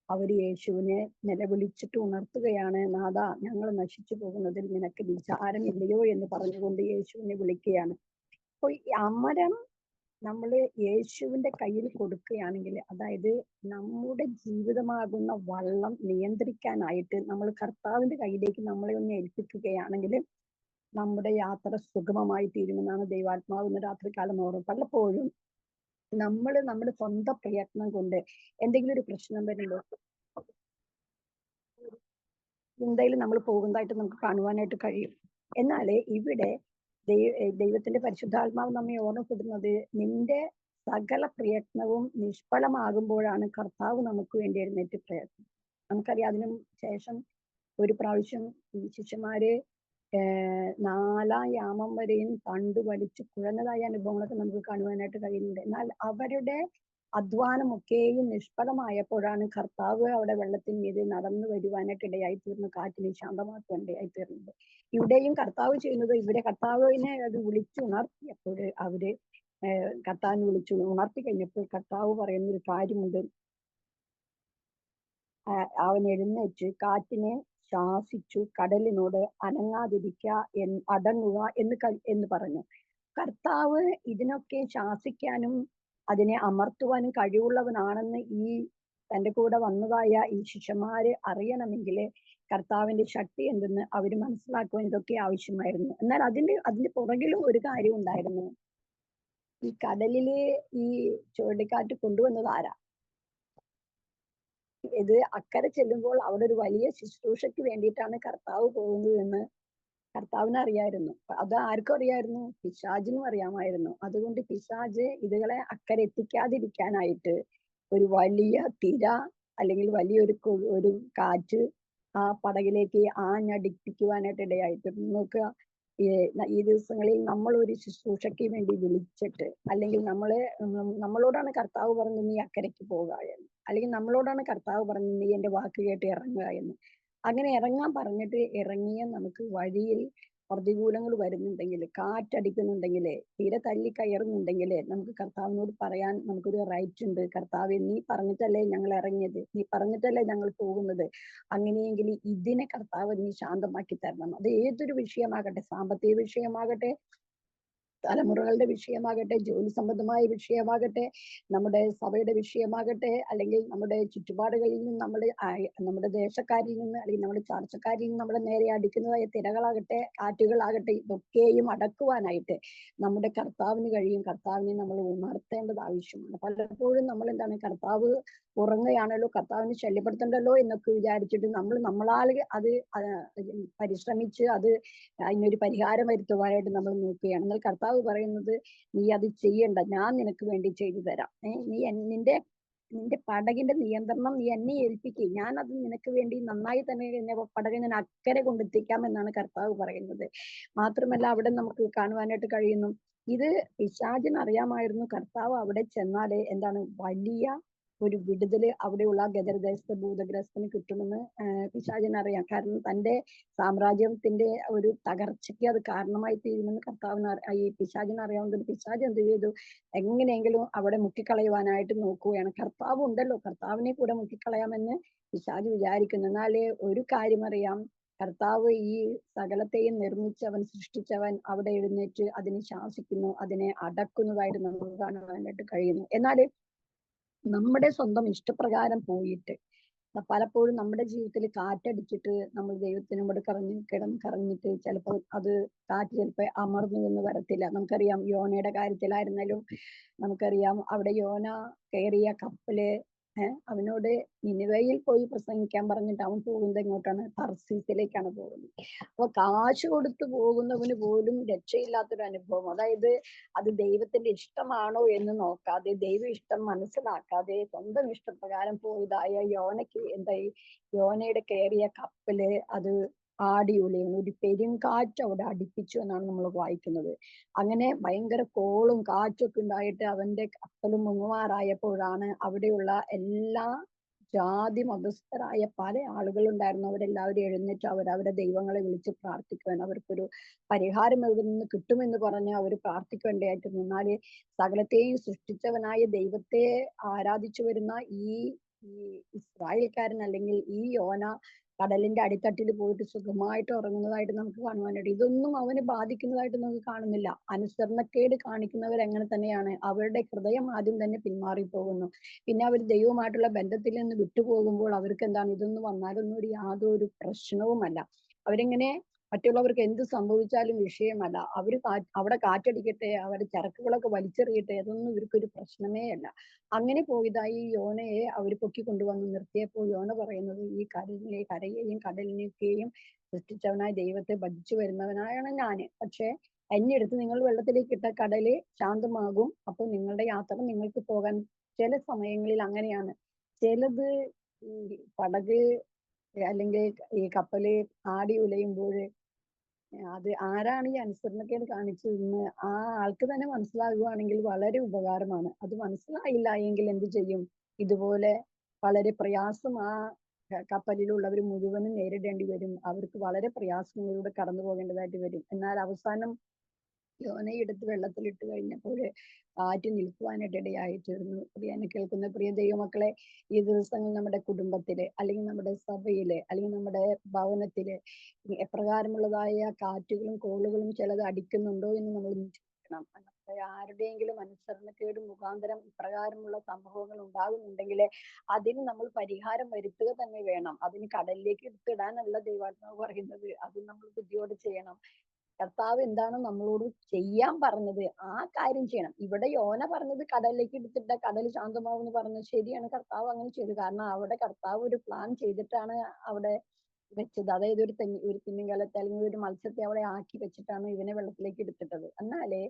അവര് യേശുവിനെ നിലവിളിച്ചിട്ട് ഉണർത്തുകയാണ്. നാഥാ, ഞങ്ങൾ നശിച്ചു പോകുന്നതിൽ നിനക്ക് വിചാരമില്ലയോ എന്ന് പറഞ്ഞുകൊണ്ട് യേശുവിനെ വിളിക്കുകയാണ്. അപ്പൊ ഈ അമരം നമ്മൾ യേശുവിന്റെ കയ്യിൽ കൊടുക്കുകയാണെങ്കിൽ, അതായത് നമ്മുടെ ജീവിതമാകുന്ന വള്ളം നിയന്ത്രിക്കാനായിട്ട് നമ്മൾ കർത്താവിന്റെ കയ്യിലേക്ക് നമ്മളെ ഒന്ന് ഏൽപ്പിക്കുകയാണെങ്കിൽ നമ്മുടെ യാത്ര സുഗമമായി തീരുമെന്നാണ് ദൈവാത്മാവ് ഇന്ന് രാത്രികാലം ഓർമ്മ. പലപ്പോഴും നമ്മുടെ സ്വന്തം പ്രയത്നം കൊണ്ട് എന്തെങ്കിലും ഒരു പ്രശ്നം വരുമ്പോൾ ചിന്തയിൽ നമ്മൾ പോകുന്നതായിട്ട് നമുക്ക് കാണുവാനായിട്ട് കഴിയും. എന്നാൽ ഇവിടെ ദൈവത്തിന്റെ പരിശുദ്ധാത്മാവ് നമ്മെ ഓർമ്മപ്പെടുന്നത്, നിന്റെ സകല പ്രയത്നവും നിഷ്ഫലമാകുമ്പോഴാണ് കർത്താവ് നമുക്ക് വേണ്ടി എഴുന്നേറ്റ് പ്രയത്നം. നമുക്കറിയാം, അതിനു ശേഷം ഒരു പ്രാവശ്യം ഈ ശിഷ്യന്മാര് 4-ാം യാമം വരെയും തണ്ടു വലിച്ച് കുഴഞ്ഞതായ അനുഭവങ്ങളൊക്കെ നമുക്ക് കാണുവാനായിട്ട് കഴിയുന്നുണ്ട്. എന്നാൽ അവരുടെ അധ്വാനമൊക്കെയും നിഷ്ഫലമായപ്പോഴാണ് കർത്താവ് അവിടെ വെള്ളത്തിന് മീതെ നടന്നു വരുവാനായിട്ട് ഇടയായി തീർന്നു, കാറ്റിനെ ശാന്തമാക്കുവാൻ ഇടയായി തീർന്നത്. ഇവിടെയും കർത്താവ് ചെയ്യുന്നത്, ഇവിടെ കർത്താവിനെ അത് വിളിച്ചുണർത്തിയപ്പോൾ കർത്താവിനെ വിളിച്ചു ഉണർത്തി കഴിഞ്ഞപ്പോൾ കർത്താവ് പറയുന്ന ഒരു കാര്യമുണ്ട്. അവൻ എഴുന്നേറ്റ് കാറ്റിനെ ശാസിച്ചു, കടലിനോട് അടങ്ങുക എന്ന് പറഞ്ഞു. കർത്താവ് ഇതിനൊക്കെ ശാസിക്കാനും അതിനെ അമർത്തുവാനും കഴിവുള്ളവനാണെന്ന് ഈ തന്റെ കൂടെ വന്നതായ ഈ ശിഷ്യന്മാര് അറിയണമെങ്കിൽ കർത്താവിന്റെ ശക്തി എന്തെന്ന് അവര് മനസ്സിലാക്കുവാൻ ഇതൊക്കെ ആവശ്യമായിരുന്നു. എന്നാൽ അതിന്റെ പുറകിലും ഒരു കാര്യം ഉണ്ടായിരുന്നു. ഈ കടലില് ഈ ചുഴലിക്കാറ്റ് കൊണ്ടുവന്നത് ആരാ? ഇത് അക്കരെ ചെല്ലുമ്പോൾ അവിടെ ഒരു വലിയ ശുശ്രൂഷയ്ക്ക് വേണ്ടിയിട്ടാണ് കർത്താവ് പോകുന്നത് എന്ന് കർത്താവിന് അറിയായിരുന്നു. അത് ആർക്കും അറിയായിരുന്നു? പിശാചിനും അറിയാമായിരുന്നു. അതുകൊണ്ട് പിശാച് ഇതുങ്ങളെ അക്കരെ എത്തിക്കാതിരിക്കാനായിട്ട് ഒരു വലിയ തിര അല്ലെങ്കിൽ വലിയൊരു കാറ്റ് ആ പടകിലേക്ക് ആഞ്ഞടിപ്പിക്കുവാനായിട്ട് ഇടയായിട്ടുണ്ട്. നോക്കുക, ഈ ദിവസങ്ങളിൽ നമ്മൾ ഒരു ശുശ്രൂഷയ്ക്ക് വേണ്ടി വിളിച്ചിട്ട്, അല്ലെങ്കിൽ നമ്മളോടാണ് കർത്താവ് പറഞ്ഞത് നീ അക്കരയ്ക്ക് പോകുക എന്ന്, അല്ലെങ്കിൽ നമ്മളോടാണ് കർത്താവ് പറഞ്ഞത് നീ എന്റെ വാക്ക് കേട്ട് ഇറങ്ങുക എന്ന്. അങ്ങനെ ഇറങ്ങാൻ പറഞ്ഞിട്ട് ഇറങ്ങിയ നമുക്ക് വഴിയിൽ പ്രതികൂലങ്ങൾ വരുന്നുണ്ടെങ്കിൽ, കാറ്റടിക്കുന്നുണ്ടെങ്കിൽ, തീരെ തല്ലി കയറുന്നുണ്ടെങ്കിൽ നമുക്ക് കർത്താവിനോട് പറയാൻ നമുക്കൊരു റൈറ്റ് ഉണ്ട്. കർത്താവെ, നീ പറഞ്ഞിട്ടല്ലേ ഞങ്ങൾ ഇറങ്ങിയത്, നീ പറഞ്ഞിട്ടല്ലേ ഞങ്ങൾ പോകുന്നത്, അങ്ങനെയെങ്കിൽ ഇതിനെ കർത്താവ് നീ ശാന്തമാക്കി തരണം. അത് ഏതൊരു വിഷയമാകട്ടെ, സാമ്പത്തിക വിഷയമാകട്ടെ, തലമുറകളുടെ വിഷയമാകട്ടെ, ജോലി സംബന്ധമായ വിഷയമാകട്ടെ, നമ്മുടെ സഭയുടെ വിഷയമാകട്ടെ, അല്ലെങ്കിൽ നമ്മുടെ ചുറ്റുപാടുകളിൽ നിന്ന് നമ്മുടെ ദേശക്കാരിൽ നിന്ന് അല്ലെങ്കിൽ നമ്മുടെ ചാർച്ചക്കാരിൽ നിന്ന് നമ്മുടെ നേരെ അടിക്കുന്നതായ തിരകളാകട്ടെ, കാറ്റുകളാകട്ടെ, ഇതൊക്കെയും അടക്കുവാനായിട്ട് നമ്മുടെ കർത്താവിന് കഴിയും. കർത്താവിനെ നമ്മൾ ഉണർത്തേണ്ടത് ആവശ്യമാണ്. പലപ്പോഴും നമ്മൾ എന്താണ്, കർത്താവ് ഉറങ്ങുകയാണല്ലോ, കർത്താവിനെ ശല്യപ്പെടുത്തണ്ടല്ലോ എന്നൊക്കെ വിചാരിച്ചിട്ട് നമ്മളാൽ അത് പരിശ്രമിച്ച് അതിനൊരു പരിഹാരം വരുത്തുവാനായിട്ട് നമ്മൾ നോക്കുകയാണ്. എന്നാൽ കർത്താവ് പറയുന്നത്, നീ അത് ചെയ്യണ്ട, ഞാൻ നിനക്ക് വേണ്ടി ചെയ്തു തരാം. നിന്റെ പടകിന്റെ നിയന്ത്രണം നീ എന്നെ ഏൽപ്പിക്കുക, ഞാൻ അത് നിനക്ക് വേണ്ടി നന്നായി തന്നെ പടകെ ഞാൻ അക്കരെ കൊണ്ടെത്തിക്കാം എന്നാണ് കർത്താവ് പറയുന്നത്. മാത്രമല്ല അവിടെ നമുക്ക് കാണുവാനായിട്ട് കഴിയുന്നു, ഇത് പിശാചിന് അറിയാമായിരുന്നു. കർത്താവ് അവിടെ ചെന്നാല് എന്താണ്, വലിയ ഒരു വിടുതല് അവിടെയുള്ള ഗദർദേശത്തെ ഭൂതഗ്രസ്തന് കിട്ടുമെന്ന് പിശാചിന് അറിയാം. കാരണം തന്റെ സാമ്രാജ്യത്തിന്റെ ഒരു തകർച്ചയ്ക്ക് അത് കാരണമായി തീരുമെന്ന് ഈ പിശാചിന് അറിയാവുന്നത്. പിശാച് എന്ത് ചെയ്തു, എങ്ങനെയെങ്കിലും അവിടെ മുക്കിക്കളയുവാനായിട്ട് നോക്കുകയാണ്. കർത്താവ് ഉണ്ടല്ലോ, കർത്താവിനെ കൂടെ മുക്കിക്കളയാമെന്ന് പിശാച് വിചാരിക്കുന്നു. എന്നാലേ ഒരു കാര്യം അറിയാം, കർത്താവ് ഈ സകലത്തെയും നിർമ്മിച്ചവൻ, സൃഷ്ടിച്ചവൻ അവിടെ എഴുന്നേറ്റ് അതിനെ ശാസിക്കുന്നു, അതിനെ അടക്കുന്നതായിട്ട് നമുക്ക് കാണുവാനായിട്ട് കഴിയുന്നു. എന്നാല് നമ്മുടെ സ്വന്തം ഇഷ്ടപ്രകാരം പോയിട്ട് പലപ്പോഴും നമ്മുടെ ജീവിതത്തിൽ കാറ്റടിച്ചിട്ട് നമ്മൾ ദൈവത്തിനോട് കറങ്ങിയിട്ട് ചിലപ്പോൾ അത് കാറ്റ് ചിലപ്പോൾ അമർന്നു എന്ന് വരത്തില്ല. നമുക്കറിയാം യോനയുടെ കാര്യത്തിലായിരുന്നാലും നമുക്കറിയാം അവിടെ യോന കയറിയ കപ്പല് അവനോട് നിനിവയിൽ പോയി പ്രസംഗിക്കാൻ പറഞ്ഞിട്ട് അവൻ പോകുന്നത് എങ്ങോട്ടാണ്? തർസീസിലേക്കാണ് പോകുന്നത്. അപ്പൊ കാശ് കൊടുത്തു പോകുന്നവന് പോലും രക്ഷയില്ലാത്തൊരു അനുഭവം. അതായത് അത് ദൈവത്തിന്റെ ഇഷ്ടമാണോ എന്ന് നോക്കാതെ, ദൈവ ഇഷ്ടം മനസ്സിലാക്കാതെ സ്വന്തം ഇഷ്ടപ്രകാരം പോയതായ യോനയ്ക്ക് എന്തായി? യോനയുടെ കയറിയ കപ്പല് അത് ആടി ഉലയുന്നു. ഒരു പെരുങ്കാറ്റ് അവിടെ അടിപ്പിച്ചു എന്നാണ് നമ്മൾ വായിക്കുന്നത്. അങ്ങനെ ഭയങ്കര കോളും കാറ്റൊക്കെ ഉണ്ടായിട്ട് അവന്റെ കപ്പലും മുങ്ങുമാറായപ്പോഴാണ് അവിടെയുള്ള എല്ലാ ജാതി മതസ്ഥരായ പല ആളുകളുണ്ടായിരുന്നു. അവരെല്ലാവരും എഴുന്നേറ്റ് അവരവരുടെ ദൈവങ്ങളെ വിളിച്ച് പ്രാർത്ഥിക്കുവാൻ, അവർക്കൊരു പരിഹാരം എവിടെ നിന്ന് കിട്ടുമെന്ന് പറഞ്ഞ് അവർ പ്രാർത്ഥിക്കേണ്ടതായിട്ട് നിന്നാല് സകലത്തെയും സൃഷ്ടിച്ചവനായ ദൈവത്തെ ആരാധിച്ചു വരുന്ന ഈ ഈ ഇസ്രായേൽക്കാരൻ അല്ലെങ്കിൽ ഈ യോന കടലിന്റെ അടിത്തട്ടിൽ പോയിട്ട് സുഖമായിട്ട് ഉറങ്ങുന്നതായിട്ട് നമുക്ക് കാണുവാനായിട്ട്. ഇതൊന്നും അവനെ ബാധിക്കുന്നതായിട്ട് നമുക്ക് കാണുന്നില്ല. അനുസരണക്കേട് കാണിക്കുന്നവർ എങ്ങനെ തന്നെയാണ്? അവരുടെ ഹൃദയം ആദ്യം തന്നെ പിന്മാറിപ്പോകുന്നു. പിന്നെ അവർ ദൈവമായിട്ടുള്ള ബന്ധത്തിൽ നിന്ന് വിട്ടുപോകുമ്പോൾ അവർക്ക് എന്താണ്? ഇതൊന്നും വന്നാലൊന്നും ഒരു യാതൊരു പ്രശ്നവുമല്ല. അവരിങ്ങനെ മറ്റുള്ളവർക്ക് എന്ത് സംഭവിച്ചാലും വിഷയമല്ല. അവിടെ കാറ്റടിക്കട്ടെ, അവരുടെ ചരക്കുകളൊക്കെ വലിച്ചെറിയട്ടെ, അതൊന്നും ഇവർക്കൊരു പ്രശ്നമേ അല്ല. അങ്ങനെ പോയതായി യോനയെ അവർ പൊക്കിക്കൊണ്ടുവന്ന് നിർത്തിയപ്പോൾ യോന പറയുന്നത്, ഈ കരയെയും കടലിനെയൊക്കെയും സൃഷ്ടിച്ചവനായ ദൈവത്തെ ഭജിച്ചു വരുന്നവനായാണ് ഞാന്. പക്ഷെ എന്നെ എടുത്ത് നിങ്ങൾ വെള്ളത്തിലേക്ക് ഇട്ട കടല് ശാന്തമാകും. അപ്പോൾ നിങ്ങളുടെ യാത്ര നിങ്ങൾക്ക് പോകാൻ. ചില സമയങ്ങളിൽ അങ്ങനെയാണ്. ചിലത് ഈ പടക് അല്ലെങ്കിൽ ഈ കപ്പല് ആടി ഉലയുമ്പോൾ അത് ആരാണ് ഈ അനുസരണക്കേട് കാണിച്ചതെന്ന് ആ ആൾക്ക് തന്നെ മനസ്സിലാകുവാണെങ്കിൽ വളരെ ഉപകാരമാണ്. അത് മനസ്സിലായില്ല എങ്കിൽ എന്ത് ചെയ്യും? ഇതുപോലെ വളരെ പ്രയാസം ആ കപ്പലിലുള്ളവർ മുഴുവനും നേരിടേണ്ടി വരും. അവർക്ക് വളരെ പ്രയാസങ്ങളിലൂടെ കടന്നു പോകേണ്ടതായിട്ട് വരും. എന്നാൽ അവസാനം യോനയെ എടുത്ത് വെള്ളത്തിലിട്ട് കഴിഞ്ഞപ്പോൾ കാറ്റ് നിൽക്കുവാനായിട്ട് ഇടയായി തീർന്നു. എന്നെ കേൾക്കുന്ന പ്രിയ ദൈവമക്കളെ, ഈ ദിവസങ്ങളിൽ നമ്മുടെ കുടുംബത്തില് അല്ലെങ്കിൽ നമ്മുടെ സഭയില് അല്ലെങ്കിൽ നമ്മുടെ ഭവനത്തില് എപ്രകാരമുള്ളതായ കാറ്റുകളും കോളുകളും ചിലത് അടിക്കുന്നുണ്ടോ എന്ന് നമ്മൾ ചിന്തിക്കണം. നമ്മുടെ ആരുടെയെങ്കിലും അനുസരണക്കേട് മുഖാന്തരം ഇപ്രകാരമുള്ള സംഭവങ്ങൾ ഉണ്ടാകുന്നുണ്ടെങ്കിൽ അതിന് നമ്മൾ പരിഹാരം വരുത്തുക തന്നെ വേണം. അതിന് കടലിലേക്ക് എടുത്തിടാനല്ല ദൈവാത്മാവ് പറയുന്നത്. അത് നമ്മൾ ബുദ്ധിയോടെ ചെയ്യണം. കർത്താവ് എന്താണോ നമ്മളോട് ചെയ്യാൻ പറഞ്ഞത് ആ കാര്യം ചെയ്യണം. ഇവിടെ യോന പറഞ്ഞത് കടലിലേക്ക് എടുത്തിട്ട കടൽ ശാന്തമാവും എന്ന് പറഞ്ഞത് ശരിയാണ്. കർത്താവ് അങ്ങനെ ചെയ്തു. കാരണം അവിടെ കർത്താവ് ഒരു പ്ലാൻ ചെയ്തിട്ടാണ് അവിടെ വെച്ചത്. അതായത് ഒരു തിമിംഗലത്തെ അല്ലെങ്കിൽ ഒരു മത്സ്യത്തെ അവിടെ ആക്കി വെച്ചിട്ടാണ് ഇവനെ വെള്ളത്തിലേക്ക് എടുത്തിട്ടത്. എന്നാലേ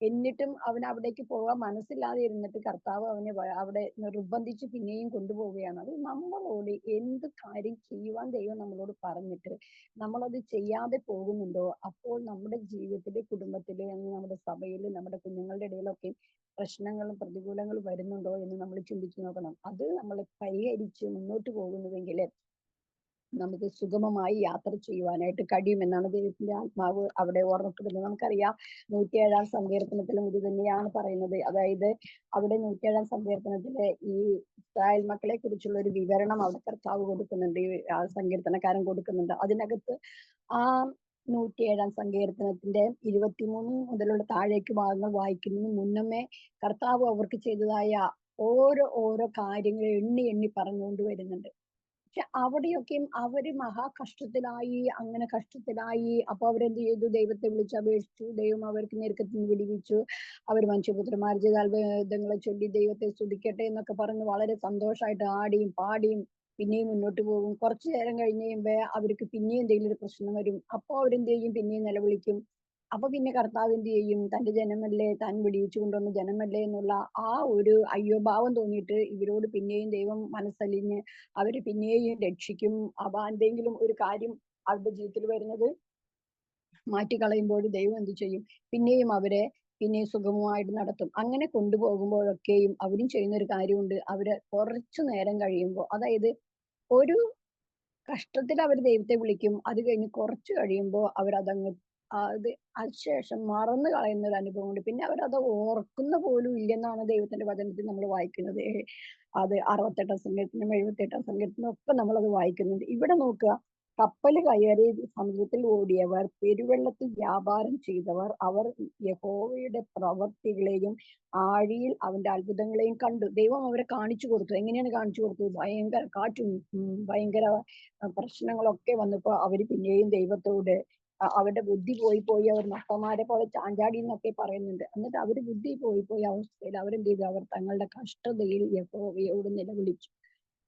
എന്നിട്ടും അവൻ അവിടേക്ക് പോകാൻ മനസ്സില്ലാതെ ഇരുന്നിട്ട് കർത്താവ് അവനെ അവിടെ നിർബന്ധിച്ച് പിന്നെയും കൊണ്ടുപോവുകയാണ്. അത് നമ്മളോട് എന്ത് കാര്യം ചെയ്യുവാൻ ദൈവം നമ്മളോട് പറഞ്ഞിട്ട് നമ്മളത് ചെയ്യാതെ പോകുന്നുണ്ടോ, അപ്പോൾ നമ്മുടെ ജീവിതത്തില്, കുടുംബത്തില്, നമ്മുടെ സഭയില്, നമ്മുടെ കുഞ്ഞുങ്ങളുടെ ഇടയിലൊക്കെ പ്രശ്നങ്ങളും പ്രതികൂലങ്ങളും വരുന്നുണ്ടോ എന്ന് നമ്മൾ ചിന്തിച്ചു നോക്കണം. അത് നമ്മൾ പരിഹരിച്ച് മുന്നോട്ട് പോകുന്നുവെങ്കിൽ നമുക്ക് സുഗമമായി യാത്ര ചെയ്യുവാനായിട്ട് കഴിയുമെന്നാണ് ദൈവത്തിന്റെ ആത്മാവ് അവിടെ ഓർമ്മപ്പെടുന്നത്. നമുക്കറിയാം 107 സങ്കീർത്തനത്തിലും ഇത് തന്നെയാണ് പറയുന്നത്. അതായത് അവിടെ 107 സങ്കീർത്തനത്തിലെ ഈ ഇസ്രായേൽ മക്കളെ കുറിച്ചുള്ള ഒരു വിവരണം അവിടെ കർത്താവ് കൊടുക്കുന്നുണ്ട്, ഈ സങ്കീർത്തനക്കാരൻ കൊടുക്കുന്നുണ്ട്. അതിനകത്ത് ആ 107 സങ്കീർത്തനത്തിന്റെ 23 മുതലുള്ള താഴേക്ക് ഭാഗങ്ങൾ വായിക്കുന്നതിന് മുന്നമേ കർത്താവ് അവർക്ക് ചെയ്തതായ ഓരോ കാര്യങ്ങൾ എണ്ണി എണ്ണി പറഞ്ഞുകൊണ്ട് വരുന്നുണ്ട്. പക്ഷെ അവിടെയൊക്കെയും അവര് മഹാകഷ്ടത്തിലായി, അങ്ങനെ കഷ്ടത്തിലായി. അപ്പൊ അവരെന്ത് ചെയ്തു? ദൈവത്തെ വിളിച്ചപേക്ഷിച്ചു. ദൈവം അവർക്ക് ഞെരുക്കത്തിൽ നിന്ന് വിടുവിച്ചു. അവർ മനുഷ്യപുത്രന്മാർ ചെയ്ത അത്ഭുതങ്ങളെ ചൊല്ലി ദൈവത്തെ സ്തുതിക്കട്ടെ എന്നൊക്കെ പറഞ്ഞ് വളരെ സന്തോഷമായിട്ട് ആടിയും പാടിയും പിന്നെയും മുന്നോട്ട് പോകും. കുറച്ചു നേരം കഴിഞ്ഞ് കഴിയുമ്പോ അവർക്ക് പിന്നെയും എന്തെങ്കിലും ഒരു പ്രശ്നം വരും. അപ്പൊ അവരെന്ത് ചെയ്യും? പിന്നെയും നിലവിളിക്കും. അപ്പൊ പിന്നെ കർത്താവ് എന്ത് ചെയ്യും? തന്റെ ജനമല്ലേ, താൻ വിടിയിച്ചു കൊണ്ടുവന്ന ജനമല്ലേ എന്നുള്ള ആ ഒരു അയ്യോഭാവം തോന്നിയിട്ട് ഇവരോട് പിന്നെയും ദൈവം മനസ്സലിഞ്ഞ് അവര് പിന്നെയും രക്ഷിക്കും. അപ്പൊ എന്തെങ്കിലും ഒരു കാര്യം അവരുടെ ജീവിതത്തിൽ വരുന്നത് മാറ്റിക്കളയുമ്പോൾ ദൈവം എന്ത് ചെയ്യും? പിന്നെയും അവരെ സുഗമമായിട്ട് നടത്തും. അങ്ങനെ കൊണ്ടുപോകുമ്പോഴൊക്കെയും അവരും ചെയ്യുന്ന ഒരു കാര്യമുണ്ട്. അവര് കുറച്ചു നേരം കഴിയുമ്പോൾ, അതായത് ഒരു കഷ്ടത്തിൽ അവർ ദൈവത്തെ വിളിക്കും. അത് കഴിഞ്ഞ് കുറച്ച് കഴിയുമ്പോൾ അവരതങ്ങ് അത് അതിനുശേഷം മറന്നു കളയുന്ന ഒരു അനുഭവമുണ്ട്. പിന്നെ അവരത് ഓർക്കുന്ന പോലും ഇല്ലെന്നാണ് ദൈവത്തിന്റെ വചനത്തിൽ നമ്മൾ വായിക്കുന്നത്. അത് 68 സങ്കീർത്തനം 78 സങ്കീർത്തനം ഒക്കെ നമ്മളത് വായിക്കുന്നുണ്ട്. ഇവിടെ നോക്കുക, കപ്പൽ കയറി സമുദ്രത്തിൽ ഓടിയവർ, പെരുവെള്ളത്തിൽ വ്യാപാരം ചെയ്തവർ, അവർ യഹോവയുടെ പ്രവർത്തികളെയും ആഴിയിൽ അവന്റെ അത്ഭുതങ്ങളെയും കണ്ടു. ദൈവം അവരെ കാണിച്ചു കൊടുത്തു. എങ്ങനെയാണ് കാണിച്ചു കൊടുത്തത്? ഭയങ്കര കാറ്റും ഭയങ്കര പ്രശ്നങ്ങളൊക്കെ വന്നപ്പോ അവര് പിന്നെയും ദൈവത്തോട് അവരുടെ ബുദ്ധി പോയി പോയി അവർ നഷ്ടന്മാരെ പോലെ ചാഞ്ചാടി എന്നൊക്കെ പറയുന്നുണ്ട്. എന്നിട്ട് അവര് ബുദ്ധി പോയി പോയി അവസ്ഥയിൽ അവരെന്ത് ചെയ്തു? അവർ തങ്ങളുടെ കഷ്ടതയിൽ യഹോവയോട് നിലവിളിച്ചു.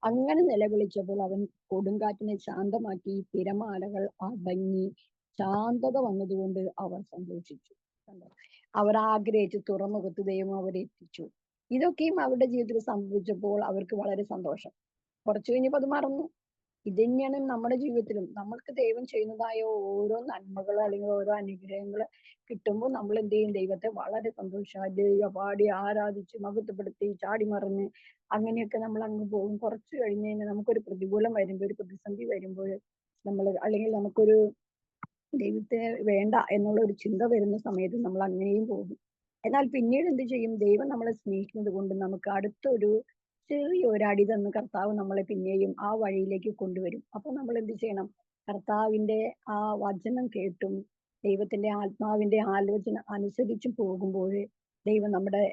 അങ്ങനെ നിലവിളിച്ചപ്പോൾ അവൻ കൊടുങ്കാറ്റിനെ ശാന്തമാക്കി, തിരമാലകൾ അടങ്ങി, ശാന്തത വന്നതുകൊണ്ട് അവർ സന്തോഷിച്ചു. കണ്ടോ? അവർ ആഗ്രഹിച്ച് തുറമുഖത്ത് ദൈവം അവരെ എത്തിച്ചു. ഇതൊക്കെയും അവരുടെ ജീവിതത്തിൽ സംഭവിച്ചപ്പോൾ അവർക്ക് വളരെ സന്തോഷം. കുറച്ചു കഴിഞ്ഞപ്പോ അത് മറന്നു. ഇത് തന്നെയാണ് നമ്മുടെ ജീവിതത്തിലും. നമ്മൾക്ക് ദൈവം ചെയ്യുന്നതായ ഓരോ നന്മകളോ അല്ലെങ്കിൽ ഓരോ അനുഗ്രഹങ്ങള് കിട്ടുമ്പോൾ നമ്മൾ എന്ത് ചെയ്യും? ദൈവത്തെ വളരെ സന്തോഷായിട്ട് പാടി ആരാധിച്ച് മഹത്വപ്പെടുത്തി ചാടി മറിഞ്ഞ് അങ്ങനെയൊക്കെ നമ്മൾ അങ്ങ് പോകും. കുറച്ച് കഴിഞ്ഞ് കഴിഞ്ഞാൽ നമുക്കൊരു പ്രതികൂലം വരുമ്പോൾ, ഒരു പ്രതിസന്ധി വരുമ്പോൾ നമ്മൾ അല്ലെങ്കിൽ നമുക്കൊരു ദൈവത്തെ വേണ്ട എന്നുള്ള ഒരു ചിന്ത വരുന്ന സമയത്ത് നമ്മൾ അങ്ങനെയും പോകും. എന്നാൽ പിന്നീട് എന്ത് ചെയ്യും? ദൈവം നമ്മളെ സ്നേഹിക്കുന്നത് കൊണ്ട് നമുക്ക് അടുത്തൊരു ചെറിയൊരു അടി തന്ന് കർത്താവ് നമ്മളെ പിന്നെയും ആ വഴിയിലേക്ക് കൊണ്ടുവരും. അപ്പൊ നമ്മൾ എന്ത് ചെയ്യണം? കർത്താവിന്റെ ആ വചനം കേട്ടും ദൈവത്തിന്റെ ആത്മാവിന്റെ ആലോചന അനുസരിച്ചും പോകുമ്പോൾ ദൈവം നമ്മുടെ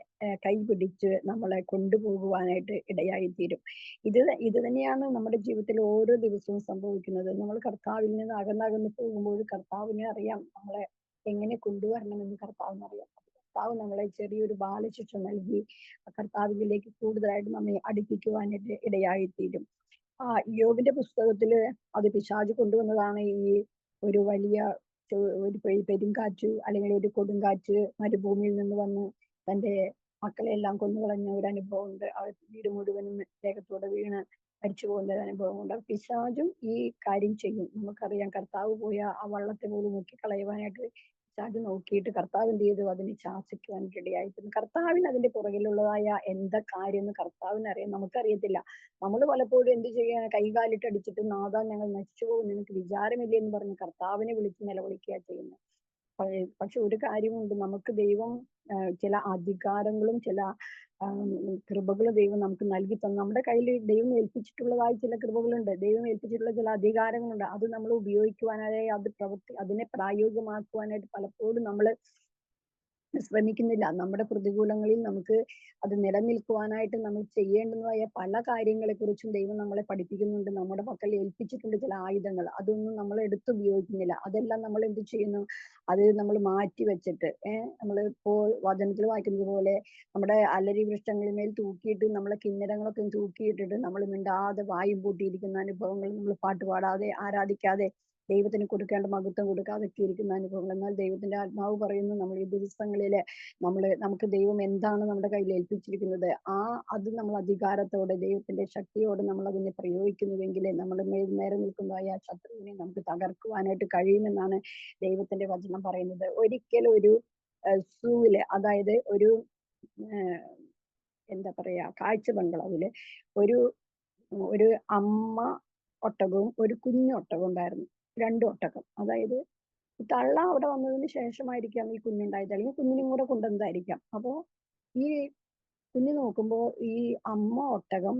കൈ പിടിച്ച് നമ്മളെ കൊണ്ടുപോകുവാനായിട്ട് ഇടയായിത്തീരും. ഇത് തന്നെയാണ് നമ്മുടെ ജീവിതത്തിൽ ഓരോ ദിവസവും സംഭവിക്കുന്നത്. നമ്മൾ കർത്താവിൽ നിന്ന് അകന്നകന്ന് പോകുമ്പോൾ കർത്താവിനെ അറിയാം നമ്മളെ എങ്ങനെ കൊണ്ടുവരണമെന്ന് കർത്താവിന് അറിയാം. കർത്താവ് നമ്മളെ ചെറിയൊരു ബാലശിക്ഷ നൽകി കർത്താവിലേക്ക് കൂടുതലായിട്ട് നമ്മെ അടുപ്പിക്കുവാനായിട്ട് ഇടയായിത്തീരും. ഇയ്യോബിന്റെ പുസ്തകത്തില് അത് പിശാച് കൊണ്ടുവന്നതാണ് ഈ ഒരു വലിയ ഒരു പെരുങ്കാറ്റ് അല്ലെങ്കിൽ ഒരു കൊടുങ്കാറ്റ് മരുഭൂമിയിൽ നിന്ന് വന്ന് തന്റെ മക്കളെ എല്ലാം കൊന്നുകളഞ്ഞ ഒരു അനുഭവം ഉണ്ട്. അവർ വീട് മുഴുവനും ദേഹത്തോടെ വീണ് മരിച്ചു പോകുന്ന ഒരു അനുഭവം ഉണ്ട്. പിശാചും ഈ കാര്യം ചെയ്യും. നമുക്കറിയാം കർത്താവ് പോയ ആ വള്ളത്തെ പോലും മുക്കിക്കളയുവാനായിട്ട് പിശാച് നോക്കിയിട്ട് കർത്താവ് എന്ത് ചെയ്തു? അതിനെ ശാസിക്കുവാനായിട്ട് ഇടയായിത്തീരും. കർത്താവിന് അതിന്റെ പുറകിലുള്ളതായ എന്താ കാര്യം എന്ന് കർത്താവിന് അറിയാം, നമുക്കറിയത്തില്ല. നമ്മൾ പലപ്പോഴും എന്ത് ചെയ്യാൻ കൈകാലിട്ട് അടിച്ചിട്ട് നാഥാ ഞങ്ങൾ നശിച്ചു പോകും നിനക്ക് വിചാരമില്ലേ എന്ന് പറഞ്ഞ് കർത്താവിനെ വിളിച്ച് നിലവിളിക്കുക ചെയ്യുന്നത്. പക്ഷെ ഒരു കാര്യമുണ്ട്, നമുക്ക് ദൈവം ചില അധികാരങ്ങളും ചില കൃപകളും ദൈവം നമുക്ക് നൽകി തന്നു. നമ്മുടെ കയ്യിൽ ദൈവം ഏൽപ്പിച്ചിട്ടുള്ളതായ ചില കൃപകളുണ്ട്, ദൈവം ഏൽപ്പിച്ചിട്ടുള്ള ചില അധികാരങ്ങളുണ്ട്. അത് നമ്മൾ ഉപയോഗിക്കുവാനായി അതിനെ പ്രായോഗികമാക്കുവാനായിട്ട് പലപ്പോഴും നമ്മൾ ശ്രമിക്കുന്നില്ല. നമ്മുടെ പ്രതികൂലങ്ങളിൽ നമുക്ക് അത് നിലനിൽക്കുവാനായിട്ട് നമ്മൾ ചെയ്യേണ്ടുന്നതായ പല കാര്യങ്ങളെ കുറിച്ചും ദൈവം നമ്മളെ പഠിപ്പിക്കുന്നുണ്ട്. നമ്മുടെ പക്കൽ ഏൽപ്പിച്ചിട്ടുണ്ട് ചില ആയുധങ്ങൾ. അതൊന്നും നമ്മൾ എടുത്തുപയോഗിക്കുന്നില്ല. അതെല്ലാം നമ്മൾ എന്ത് ചെയ്യുന്നു? അത് നമ്മൾ മാറ്റി വെച്ചിട്ട് നമ്മളിപ്പോ വചനത്തിൽ വായിക്കുന്നത് പോലെ നമ്മുടെ അലരി വൃക്ഷങ്ങളിന്മേൽ തൂക്കിയിട്ട് നമ്മളെ കിന്നരങ്ങളൊക്കെ തൂക്കിയിട്ടിട്ട് നമ്മൾ മിണ്ടാതെ വായും പൂട്ടിയിരിക്കുന്ന അനുഭവങ്ങൾ, നമ്മൾ പാട്ട് പാടാതെ ആരാധിക്കാതെ ദൈവത്തിന് കൊടുക്കേണ്ട മഹത്വം കൊടുക്കാതൊക്കെ ഇരിക്കുന്ന അനുഭവങ്ങൾ. എന്നാൽ ദൈവത്തിന്റെ ആത്മാവ് പറയുന്നു നമ്മൾ ഈ ദിവസങ്ങളില് നമുക്ക് ദൈവം എന്താണ് നമ്മുടെ കയ്യിൽ ഏൽപ്പിച്ചിരിക്കുന്നത് അത് നമ്മൾ അധികാരത്തോടെ ദൈവത്തിന്റെ ശക്തിയോടെ നമ്മൾ അതിനെ പ്രയോഗിക്കുന്നുവെങ്കിൽ നമ്മുടെ നേരെ നിൽക്കുന്നതായ ആ ശത്രുവിനെ നമുക്ക് തകർക്കുവാനായിട്ട് കഴിയുമെന്നാണ് ദൈവത്തിന്റെ വചനം പറയുന്നത്. ഒരിക്കലും ഒരു സൂവില്, അതായത് ഒരു എന്താ പറയാ കാഴ്ച ബംഗ്ലാവില് ഒരു ഒരു അമ്മ ഒട്ടകവും ഒരു കുഞ്ഞു ഒട്ടകവും ഉണ്ടായിരുന്നു. രണ്ടു ഒട്ടകം. അതായത് തള്ള അവിടെ വന്നതിന് ശേഷമായിരിക്കാം ഈ കുഞ്ഞുണ്ടായത്, അല്ലെങ്കിൽ കുഞ്ഞിനും കൂടെ കൊണ്ടുവന്നതായിരിക്കാം. അപ്പോ ഈ കുഞ്ഞ് നോക്കുമ്പോ ഈ അമ്മ ഒട്ടകം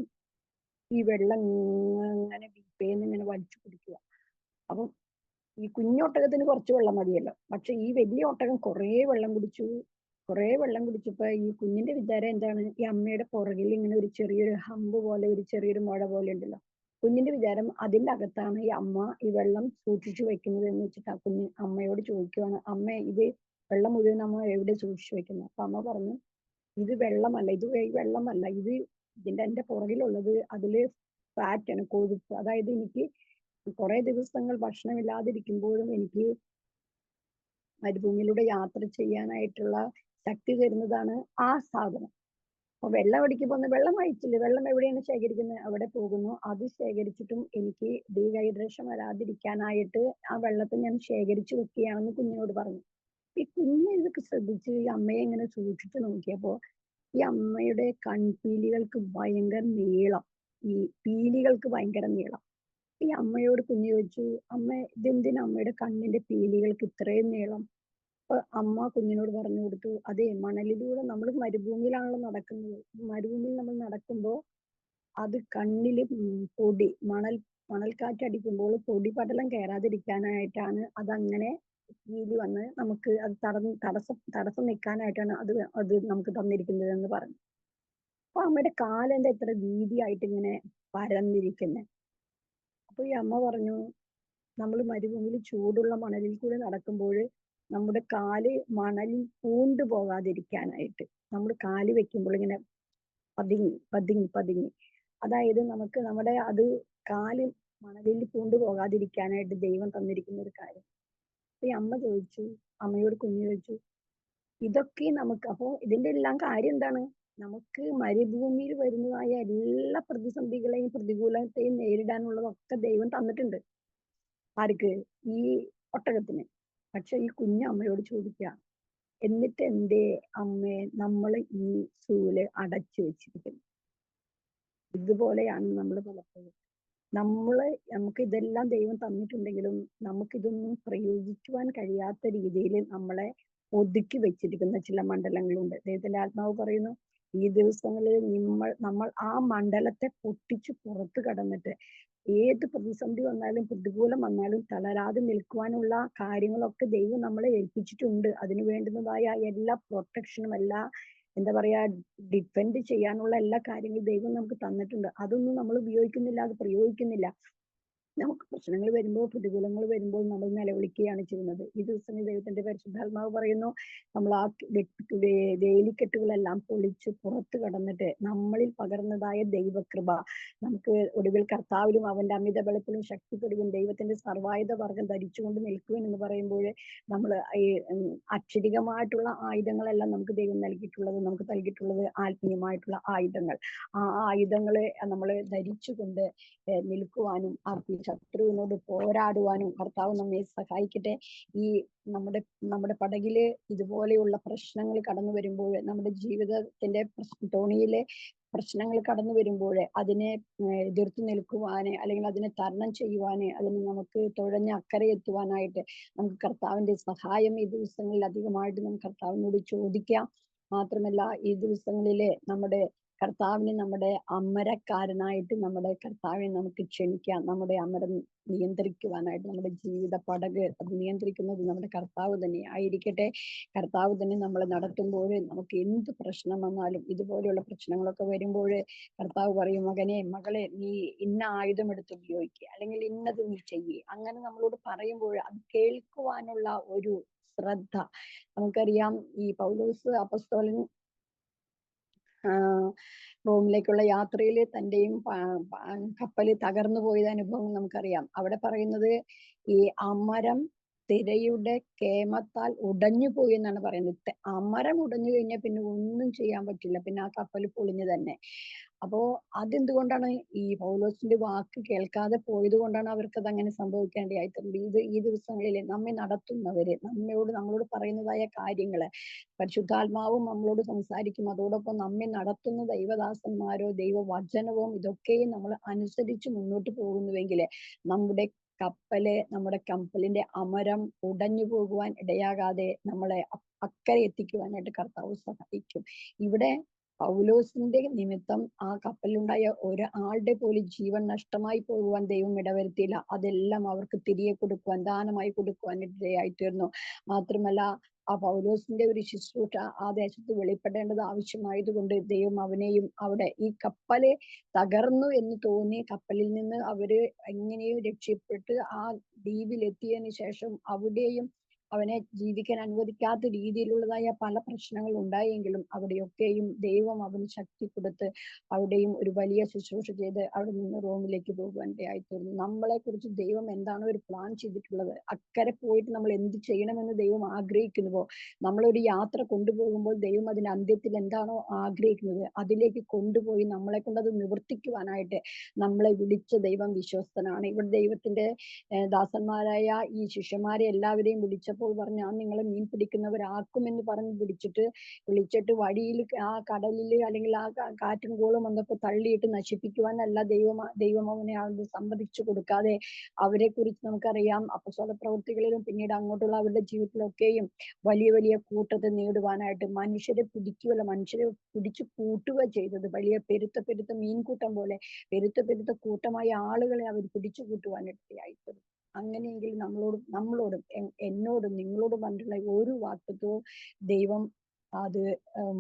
ഈ വെള്ളം ഇങ്ങനെ വീപ്പേന്ന് ഇങ്ങനെ വലിച്ചു കുടിക്കുക. അപ്പം ഈ കുഞ്ഞൊട്ടകത്തിന് കുറച്ച് വെള്ളം മതിയല്ലോ. പക്ഷെ ഈ വലിയ ഒട്ടകം കുറേ വെള്ളം കുടിച്ചപ്പോ ഈ കുഞ്ഞിന്റെ വിചാരം എന്താണ്? ഈ അമ്മയുടെ പുറകിൽ ഇങ്ങനെ ഒരു ചെറിയൊരു ഹമ്പ് പോലെ, ഒരു ചെറിയൊരു മുഴ പോലെ ഉണ്ടല്ലോ. കുഞ്ഞിന്റെ വിചാരം അതിന്റെ അകത്താണ് ഈ അമ്മ ഈ വെള്ളം സൂക്ഷിച്ചു വെക്കുന്നത് എന്ന് വെച്ചിട്ട് ആ കുഞ്ഞ് അമ്മയോട് ചോദിക്കുവാണ്, അമ്മ ഇത് വെള്ളം മുഴുവൻ അമ്മ എവിടെ സൂക്ഷിച്ചു വെക്കുന്നത്? അപ്പൊ അമ്മ പറഞ്ഞു, ഇത് വെള്ളമല്ല, വെള്ളമല്ല, എന്റെ പുറകിലുള്ളത് അതില് ഫാറ്റാണ്, കൊഴുപ്പ്. അതായത് എനിക്ക് കുറെ ദിവസങ്ങൾ ഭക്ഷണമില്ലാതിരിക്കുമ്പോഴും എനിക്ക് മരുഭൂമിയിലൂടെ യാത്ര ചെയ്യാനായിട്ടുള്ള ശക്തി തരുന്നതാണ് ആ സാധനം. അപ്പൊ വെള്ളം അടിക്കുമ്പോ വെള്ളം വായിച്ചില്ലേ, വെള്ളം എവിടെയാണ് ശേഖരിക്കുന്നത്? അവിടെ പോകുന്നു. അത് ശേഖരിച്ചിട്ടും എനിക്ക് ഡീഹൈഡ്രേഷൻ വരാതിരിക്കാനായിട്ട് ആ വെള്ളത്തെ ഞാൻ ശേഖരിച്ചു വെക്കുകയാണെന്ന് കുഞ്ഞിനോട് പറഞ്ഞു. ഈ കുഞ്ഞ് ഇതൊക്കെ ശ്രദ്ധിച്ച് ഈ അമ്മയെ ഇങ്ങനെ സൂക്ഷിച്ചു നോക്കിയപ്പോ ഈ അമ്മയുടെ കൺപീലികൾക്ക് ഭയങ്കര നീളം, ഈ പീലികൾക്ക് ഭയങ്കര നീളം. ഈ അമ്മയോട് കുഞ്ഞ് ചോദിച്ചു, അമ്മ ഇതെന്തിനാ അമ്മയുടെ കണ്ണിന്റെ പീലികൾക്ക് ഇത്രയും നീളം? അപ്പൊ അമ്മ കുഞ്ഞിനോട് പറഞ്ഞു കൊടുത്തു, അതെ, മണലിലൂടെ നമ്മൾ മരുഭൂമിയിലാണല്ലോ നടക്കുന്നത്. മരുഭൂമിയിൽ നമ്മൾ നടക്കുമ്പോ അത് കണ്ണില് പൊടി മണൽക്കാറ്റടിക്കുമ്പോൾ പൊടിപടലം കയറാതിരിക്കാനായിട്ടാണ് അതങ്ങനെ കീഴിൽ വന്ന് നമുക്ക് അത് തടസ്സം നിൽക്കാനായിട്ടാണ് അത് നമുക്ക് തന്നിരിക്കുന്നത് എന്ന് പറഞ്ഞു. അപ്പൊ അമ്മയുടെ കാലെന്താ ഇത്ര വീതിയായിട്ട് ഇങ്ങനെ പരന്നിരിക്കുന്നെ? അപ്പൊ ഈ അമ്മ പറഞ്ഞു, നമ്മൾ മരുഭൂമിയിൽ ചൂടുള്ള മണലിൽ കൂടെ നടക്കുമ്പോൾ നമ്മുടെ കാല് മണലിൽ പൂണ്ടു പോകാതിരിക്കാനായിട്ട് നമ്മൾ കാല് വെക്കുമ്പോൾ ഇങ്ങനെ പതുങ്ങി പതുങ്ങി പതുങ്ങി, അതായത് നമുക്ക് നമ്മുടെ അത് കാല് മണലിൽ പൂണ്ടു പോകാതിരിക്കാനായിട്ട് ദൈവം തന്നിരിക്കുന്ന ഒരു കാര്യം. അപ്പൊ ഈ അമ്മ ചോദിച്ചു, അമ്മയോട് കുഞ്ഞു ചോദിച്ചു, ഇതൊക്കെ നമുക്ക്, അപ്പോ ഇതിന്റെ എല്ലാം കാര്യം എന്താണ്? നമുക്ക് മരുഭൂമിയിൽ വരുന്നതായ എല്ലാ പ്രതിസന്ധികളെയും പ്രതികൂലത്തെയും നേരിടാനുള്ളതൊക്കെ ദൈവം തന്നിട്ടുണ്ട്. ആർക്ക്? ഈ ഒട്ടകത്തിന്. പക്ഷെ ഈ കുഞ്ഞു അമ്മയോട് ചോദിക്കുക, എന്നിട്ട് എന്തേ അമ്മേ നമ്മൾ ഈ സൂല് അടച്ചു വെച്ചിരിക്കുന്നത്? ഇതുപോലെയാണ് നമ്മൾ പലപ്പോഴും നമുക്ക് ഇതെല്ലാം ദൈവം തന്നിട്ടുണ്ടെങ്കിലും നമുക്കിതൊന്നും പ്രയോഗിക്കുവാൻ കഴിയാത്ത രീതിയിൽ നമ്മളെ ഒതുക്കി വെച്ചിരിക്കുന്ന ചില മണ്ഡലങ്ങളുണ്ട്. ദൈവത്തിന്റെ ആത്മാവ് പറയുന്നു, ഈ ദിവസങ്ങളിൽ നമ്മൾ ആ മണ്ഡലത്തെ പൊട്ടിച്ച് പുറത്ത് കടന്നിട്ട് ഏത് പ്രതിസന്ധി വന്നാലും പ്രതികൂലം വന്നാലും തളരാതെ നിൽക്കുവാനുള്ള കാര്യങ്ങളൊക്കെ ദൈവം നമ്മളെ ഏൽപ്പിച്ചിട്ടുണ്ട്. അതിന് വേണ്ടുന്നതായ എല്ലാ പ്രൊട്ടക്ഷനും എന്താ പറയാ, ഡിപ്പെൻഡ് ചെയ്യാനുള്ള എല്ലാ കാര്യങ്ങളും ദൈവം നമുക്ക് തന്നിട്ടുണ്ട്. അതൊന്നും നമ്മൾ ഉപയോഗിക്കുന്നില്ല, അത് പ്രയോഗിക്കുന്നില്ല. നമുക്ക് പ്രശ്നങ്ങൾ വരുമ്പോൾ പ്രതികൂലങ്ങൾ വരുമ്പോൾ നമ്മൾ നിലവിളിക്കുകയാണ് ചെയ്യുന്നത്. ഈ ദിവസങ്ങളിൽ ദൈവത്തിന്റെ പരിശുദ്ധാത്മാവ് പറയുന്നു, നമ്മൾ ആ വേലിക്കെട്ടുകളെല്ലാം പൊളിച്ച് പുറത്ത് കടന്നിട്ട് നമ്മളിൽ പകർന്നതായ ദൈവകൃപ നമുക്ക് ഒടുവിൽ കർത്താവിലും അവന്റെ അമിത ബലത്തിലും ശക്തിപ്പെടുകയും ദൈവത്തിന്റെ സർവായുധ വർഗം ധരിച്ചുകൊണ്ട് നിൽക്കുവാൻ എന്ന് പറയുമ്പോൾ നമ്മൾ ഈ അക്ഷരികമായിട്ടുള്ള ആയുധങ്ങളെല്ലാം നമുക്ക് ദൈവം നൽകിയിട്ടുള്ളത് ആത്മീയമായിട്ടുള്ള ആയുധങ്ങൾ. ആ ആയുധങ്ങളെ നമ്മൾ ധരിച്ചുകൊണ്ട് നിൽക്കുവാനും ആ ശത്രുവിനോട് പോരാടുവാനും കർത്താവ് നമ്മെ സഹായിക്കട്ടെ. ഈ നമ്മുടെ പടകില് ഇതുപോലെയുള്ള പ്രശ്നങ്ങൾ കടന്നു വരുമ്പോൾ, നമ്മുടെ ജീവിതത്തിന്റെ തോണിയിലെ പ്രശ്നങ്ങൾ കടന്നു വരുമ്പോൾ അതിനെ എതിർത്ത് നിൽക്കുവാന്, അല്ലെങ്കിൽ അതിനെ തരണം ചെയ്യുവാന്, അതിന് നമുക്ക് തുഴഞ്ഞ് അക്കരെ എത്തുവാനായിട്ട് നമുക്ക് കർത്താവിന്റെ സഹായം ഈ ദിവസങ്ങളിൽ അധികമായിട്ട് നമുക്ക് കർത്താവിനോട് ചോദിക്കാം. മാത്രമല്ല ഈ ദിവസങ്ങളില് നമ്മുടെ അമരക്കാരനായിട്ട് നമ്മുടെ കർത്താവിനെ നമുക്ക് ക്ഷണിക്കാം. നമ്മുടെ അമരം നിയന്ത്രിക്കുവാനായിട്ട് നമ്മുടെ ജീവിത പടക് അത് നിയന്ത്രിക്കുന്നത് നമ്മുടെ കർത്താവ് തന്നെ ആയിരിക്കട്ടെ. കർത്താവ് തന്നെ നമ്മളെ നടത്തുമ്പോൾ നമുക്ക് എന്ത് പ്രശ്നം വന്നാലും, ഇതുപോലെയുള്ള പ്രശ്നങ്ങളൊക്കെ വരുമ്പോൾ കർത്താവ് പറയും, മകനെ മകളെ നീ ഇന്ന ആയുധം എടുത്ത് ഉപയോഗിക്കുക, അല്ലെങ്കിൽ ഇന്നത് നീ ചെയ്യേ. അങ്ങനെ നമ്മളോട് പറയുമ്പോൾ അത് കേൾക്കുവാനുള്ള ഒരു ശ്രദ്ധ. നമുക്കറിയാം, ഈ പൗലോസ് അപ്പസ്തോലൻ റോമിലേക്കുള്ള യാത്രയിൽ തന്റെയും കപ്പല് തകർന്നു പോയ അനുഭവം നമുക്കറിയാം. അവിടെ പറയുന്നത് ഈ അമരം തിരയുടെ കേമത്താൽ ഉടഞ്ഞു പോയി എന്നാണ് പറയുന്നത്. അമരം ഉടഞ്ഞു കഴിഞ്ഞാൽ പിന്നെ ഒന്നും ചെയ്യാൻ പറ്റില്ല, പിന്നെ ആ കപ്പൽ പൊളിഞ്ഞു തന്നെ. അപ്പോ അതെന്തുകൊണ്ടാണ്? ഈ പൗലോസിന്റെ വാക്ക് കേൾക്കാതെ പോയത് കൊണ്ടാണ് അവർക്കത് അങ്ങനെ സംഭവിക്കേണ്ടതായിട്ടുണ്ട്. ഈ ദിവസങ്ങളിൽ നമ്മെ നടത്തുന്നവര് നമ്മളോട് പറയുന്നതായ കാര്യങ്ങള് പരിശുദ്ധാത്മാവും നമ്മളോട് സംസാരിക്കും. അതോടൊപ്പം നമ്മെ നടത്തുന്ന ദൈവദാസന്മാരോ ദൈവവചനവും ഇതൊക്കെയും നമ്മൾ അനുസരിച്ച് മുന്നോട്ട് പോകുന്നുവെങ്കിൽ നമ്മുടെ കപ്പലിന്റെ അമരം ഉടഞ്ഞു പോകുവാൻ ഇടയാകാതെ നമ്മളെ അക്കരെ എത്തിക്കുവാനായിട്ട് കർത്താവ് സഹായിക്കും. ഇവിടെ പൗലോസിന്റെ നിമിത്തം ആ കപ്പലിലുണ്ടായ ഒരാളുടെ പോലും ജീവൻ നഷ്ടമായി പോകുവാൻ ദൈവം ഇടവരുത്തിയില്ല. അതെല്ലാം അവർക്ക് തിരികെ കൊടുക്കുവാൻ, ദാനമായി കൊടുക്കുവാൻ ഇടയായി തീർന്നു. മാത്രമല്ല ആ പൗലോസിന്റെ ഒരു ശുശ്രൂഷ ആ ദേശത്ത് വെളിപ്പെടേണ്ടത് ആവശ്യമായതുകൊണ്ട് ദൈവം അവനെയും അവിടെ ഈ കപ്പല് തകർന്നു എന്ന് തോന്നി കപ്പലിൽ നിന്ന് അവര് എങ്ങനെയോ രക്ഷപ്പെട്ട് ആ ദ്വീപിലെത്തിയതിനു ശേഷം അവിടെയും അവനെ ജീവിക്കാൻ അനുവദിക്കാത്ത രീതിയിലുള്ളതായ പല പ്രശ്നങ്ങൾ ഉണ്ടായെങ്കിലും അവിടെയൊക്കെയും ദൈവം അവന് ശക്തി കൊടുത്ത് അവിടെയും ഒരു വലിയ ശുശ്രൂഷ ചെയ്ത് അവിടെ നിന്ന് റോമിലേക്ക് പോകുവാൻ ഇടയായിത്തീർന്നു. നമ്മളെ കുറിച്ച് ദൈവം എന്താണ് ഒരു പ്ലാൻ ചെയ്തിട്ടുള്ളത്, അക്കരെ പോയിട്ട് നമ്മൾ എന്ത് ചെയ്യണമെന്ന് ദൈവം ആഗ്രഹിക്കുന്നുവോ, നമ്മളൊരു യാത്ര കൊണ്ടുപോകുമ്പോൾ ദൈവം അതിന്റെ അന്ത്യത്തിൽ എന്താണോ ആഗ്രഹിക്കുന്നത് അതിലേക്ക് കൊണ്ടുപോയി നമ്മളെ കൊണ്ട് അത് നിവർത്തിക്കുവാനായിട്ട് നമ്മളെ വിളിച്ച ദൈവം വിശ്വസ്തനാണ്. ഇവിടെ ദൈവത്തിന്റെ ദാസന്മാരായ ഈ ശിഷ്യന്മാരെ എല്ലാവരെയും വിളിച്ചപ്പോൾ വിളിച്ചപ്പോൾ പറഞ്ഞു ഞാൻ നിങ്ങളെ മീൻ പിടിക്കുന്നവരാക്കുമെന്ന് പറഞ്ഞ് വിളിച്ചിട്ട് വഴിയിൽ ആ കടലിൽ അല്ലെങ്കിൽ ആ കാറ്റും കോളും വന്നപ്പോൾ തള്ളിയിട്ട് നശിപ്പിക്കുവാനല്ല ദൈവം അവനെ അത് സമ്മതിച്ചു കൊടുക്കാതെ അവരെ കുറിച്ച് നമുക്കറിയാം അപ്പസ്തല പ്രവൃത്തികളിലും പിന്നീട് അങ്ങോട്ടുള്ള അവരുടെ ജീവിതത്തിലൊക്കെയും വലിയ വലിയ കൂട്ടത്തെ നേടുവാനായിട്ട് മനുഷ്യരെ മനുഷ്യരെ പിടിച്ചു കൂട്ടുക ചെയ്തത്. വലിയ പെരുത്ത മീൻകൂട്ടം പോലെ പെരുത്ത കൂട്ടമായ ആളുകളെ അവർ പിടിച്ചു കൂട്ടുവാനിടയായിട്ട്. അങ്ങനെയെങ്കിൽ നമ്മളോടും എന്നോടും നിങ്ങളോടും പറഞ്ഞിട്ടുള്ള ഒരു വാക്തത്വവും ദൈവം അത്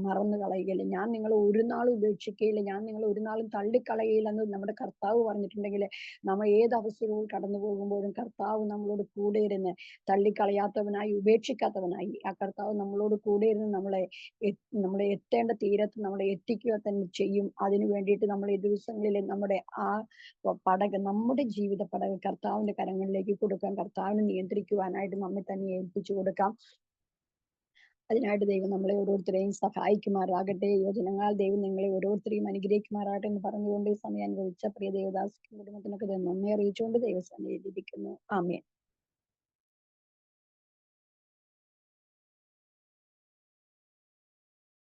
മറന്നു കളയുകയില്ല. ഞാൻ നിങ്ങളെ ഒരു നാളും ഉപേക്ഷിക്കുകയില്ല, ഞാൻ നിങ്ങളെ ഒരു നാളും തള്ളിക്കളയുകയില്ല എന്ന് നമ്മുടെ കർത്താവ് പറഞ്ഞിട്ടുണ്ടെങ്കിൽ നമ്മൾ ഏത് അവസരവും കടന്നു പോകുമ്പോഴും കർത്താവ് നമ്മളോട് കൂടെ ഇരുന്ന് തള്ളിക്കളയാത്തവനായി ഉപേക്ഷിക്കാത്തവനായി ആ കർത്താവ് നമ്മളോട് കൂടെ ഇരുന്ന് നമ്മളെ എത്തേണ്ട തീരത്ത് നമ്മളെ എത്തിക്കുക തന്നെ ചെയ്യും. അതിനു വേണ്ടിയിട്ട് നമ്മൾ ഈ ദിവസങ്ങളിൽ നമ്മുടെ ആ നമ്മുടെ ജീവിത പടക് കർത്താവിന്റെ കരങ്ങളിലേക്ക് കൊടുക്കാം. കർത്താവിന് നിയന്ത്രിക്കുവാനായിട്ട് നമ്മെ തന്നെ ഏൽപ്പിച്ചു കൊടുക്കാം. അതിനായിട്ട് ദൈവം നമ്മളെ ഓരോരുത്തരെയും സഹായിക്കുമാറാകട്ടെ. യുവജനങ്ങൾ ദൈവം നിങ്ങളെ ഓരോരുത്തരെയും അനുഗ്രഹിക്കുമാറാകട്ടെ എന്ന് പറഞ്ഞുകൊണ്ട് ഈ സമയം അനുഭവിച്ച പ്രിയ ദേവദാസ് കുടുംബത്തിനൊക്കെ നന്ദി അറിയിച്ചുകൊണ്ട് ദൈവസന്നിധിയിൽ ഇരിക്കുന്നു. ആമേൻ.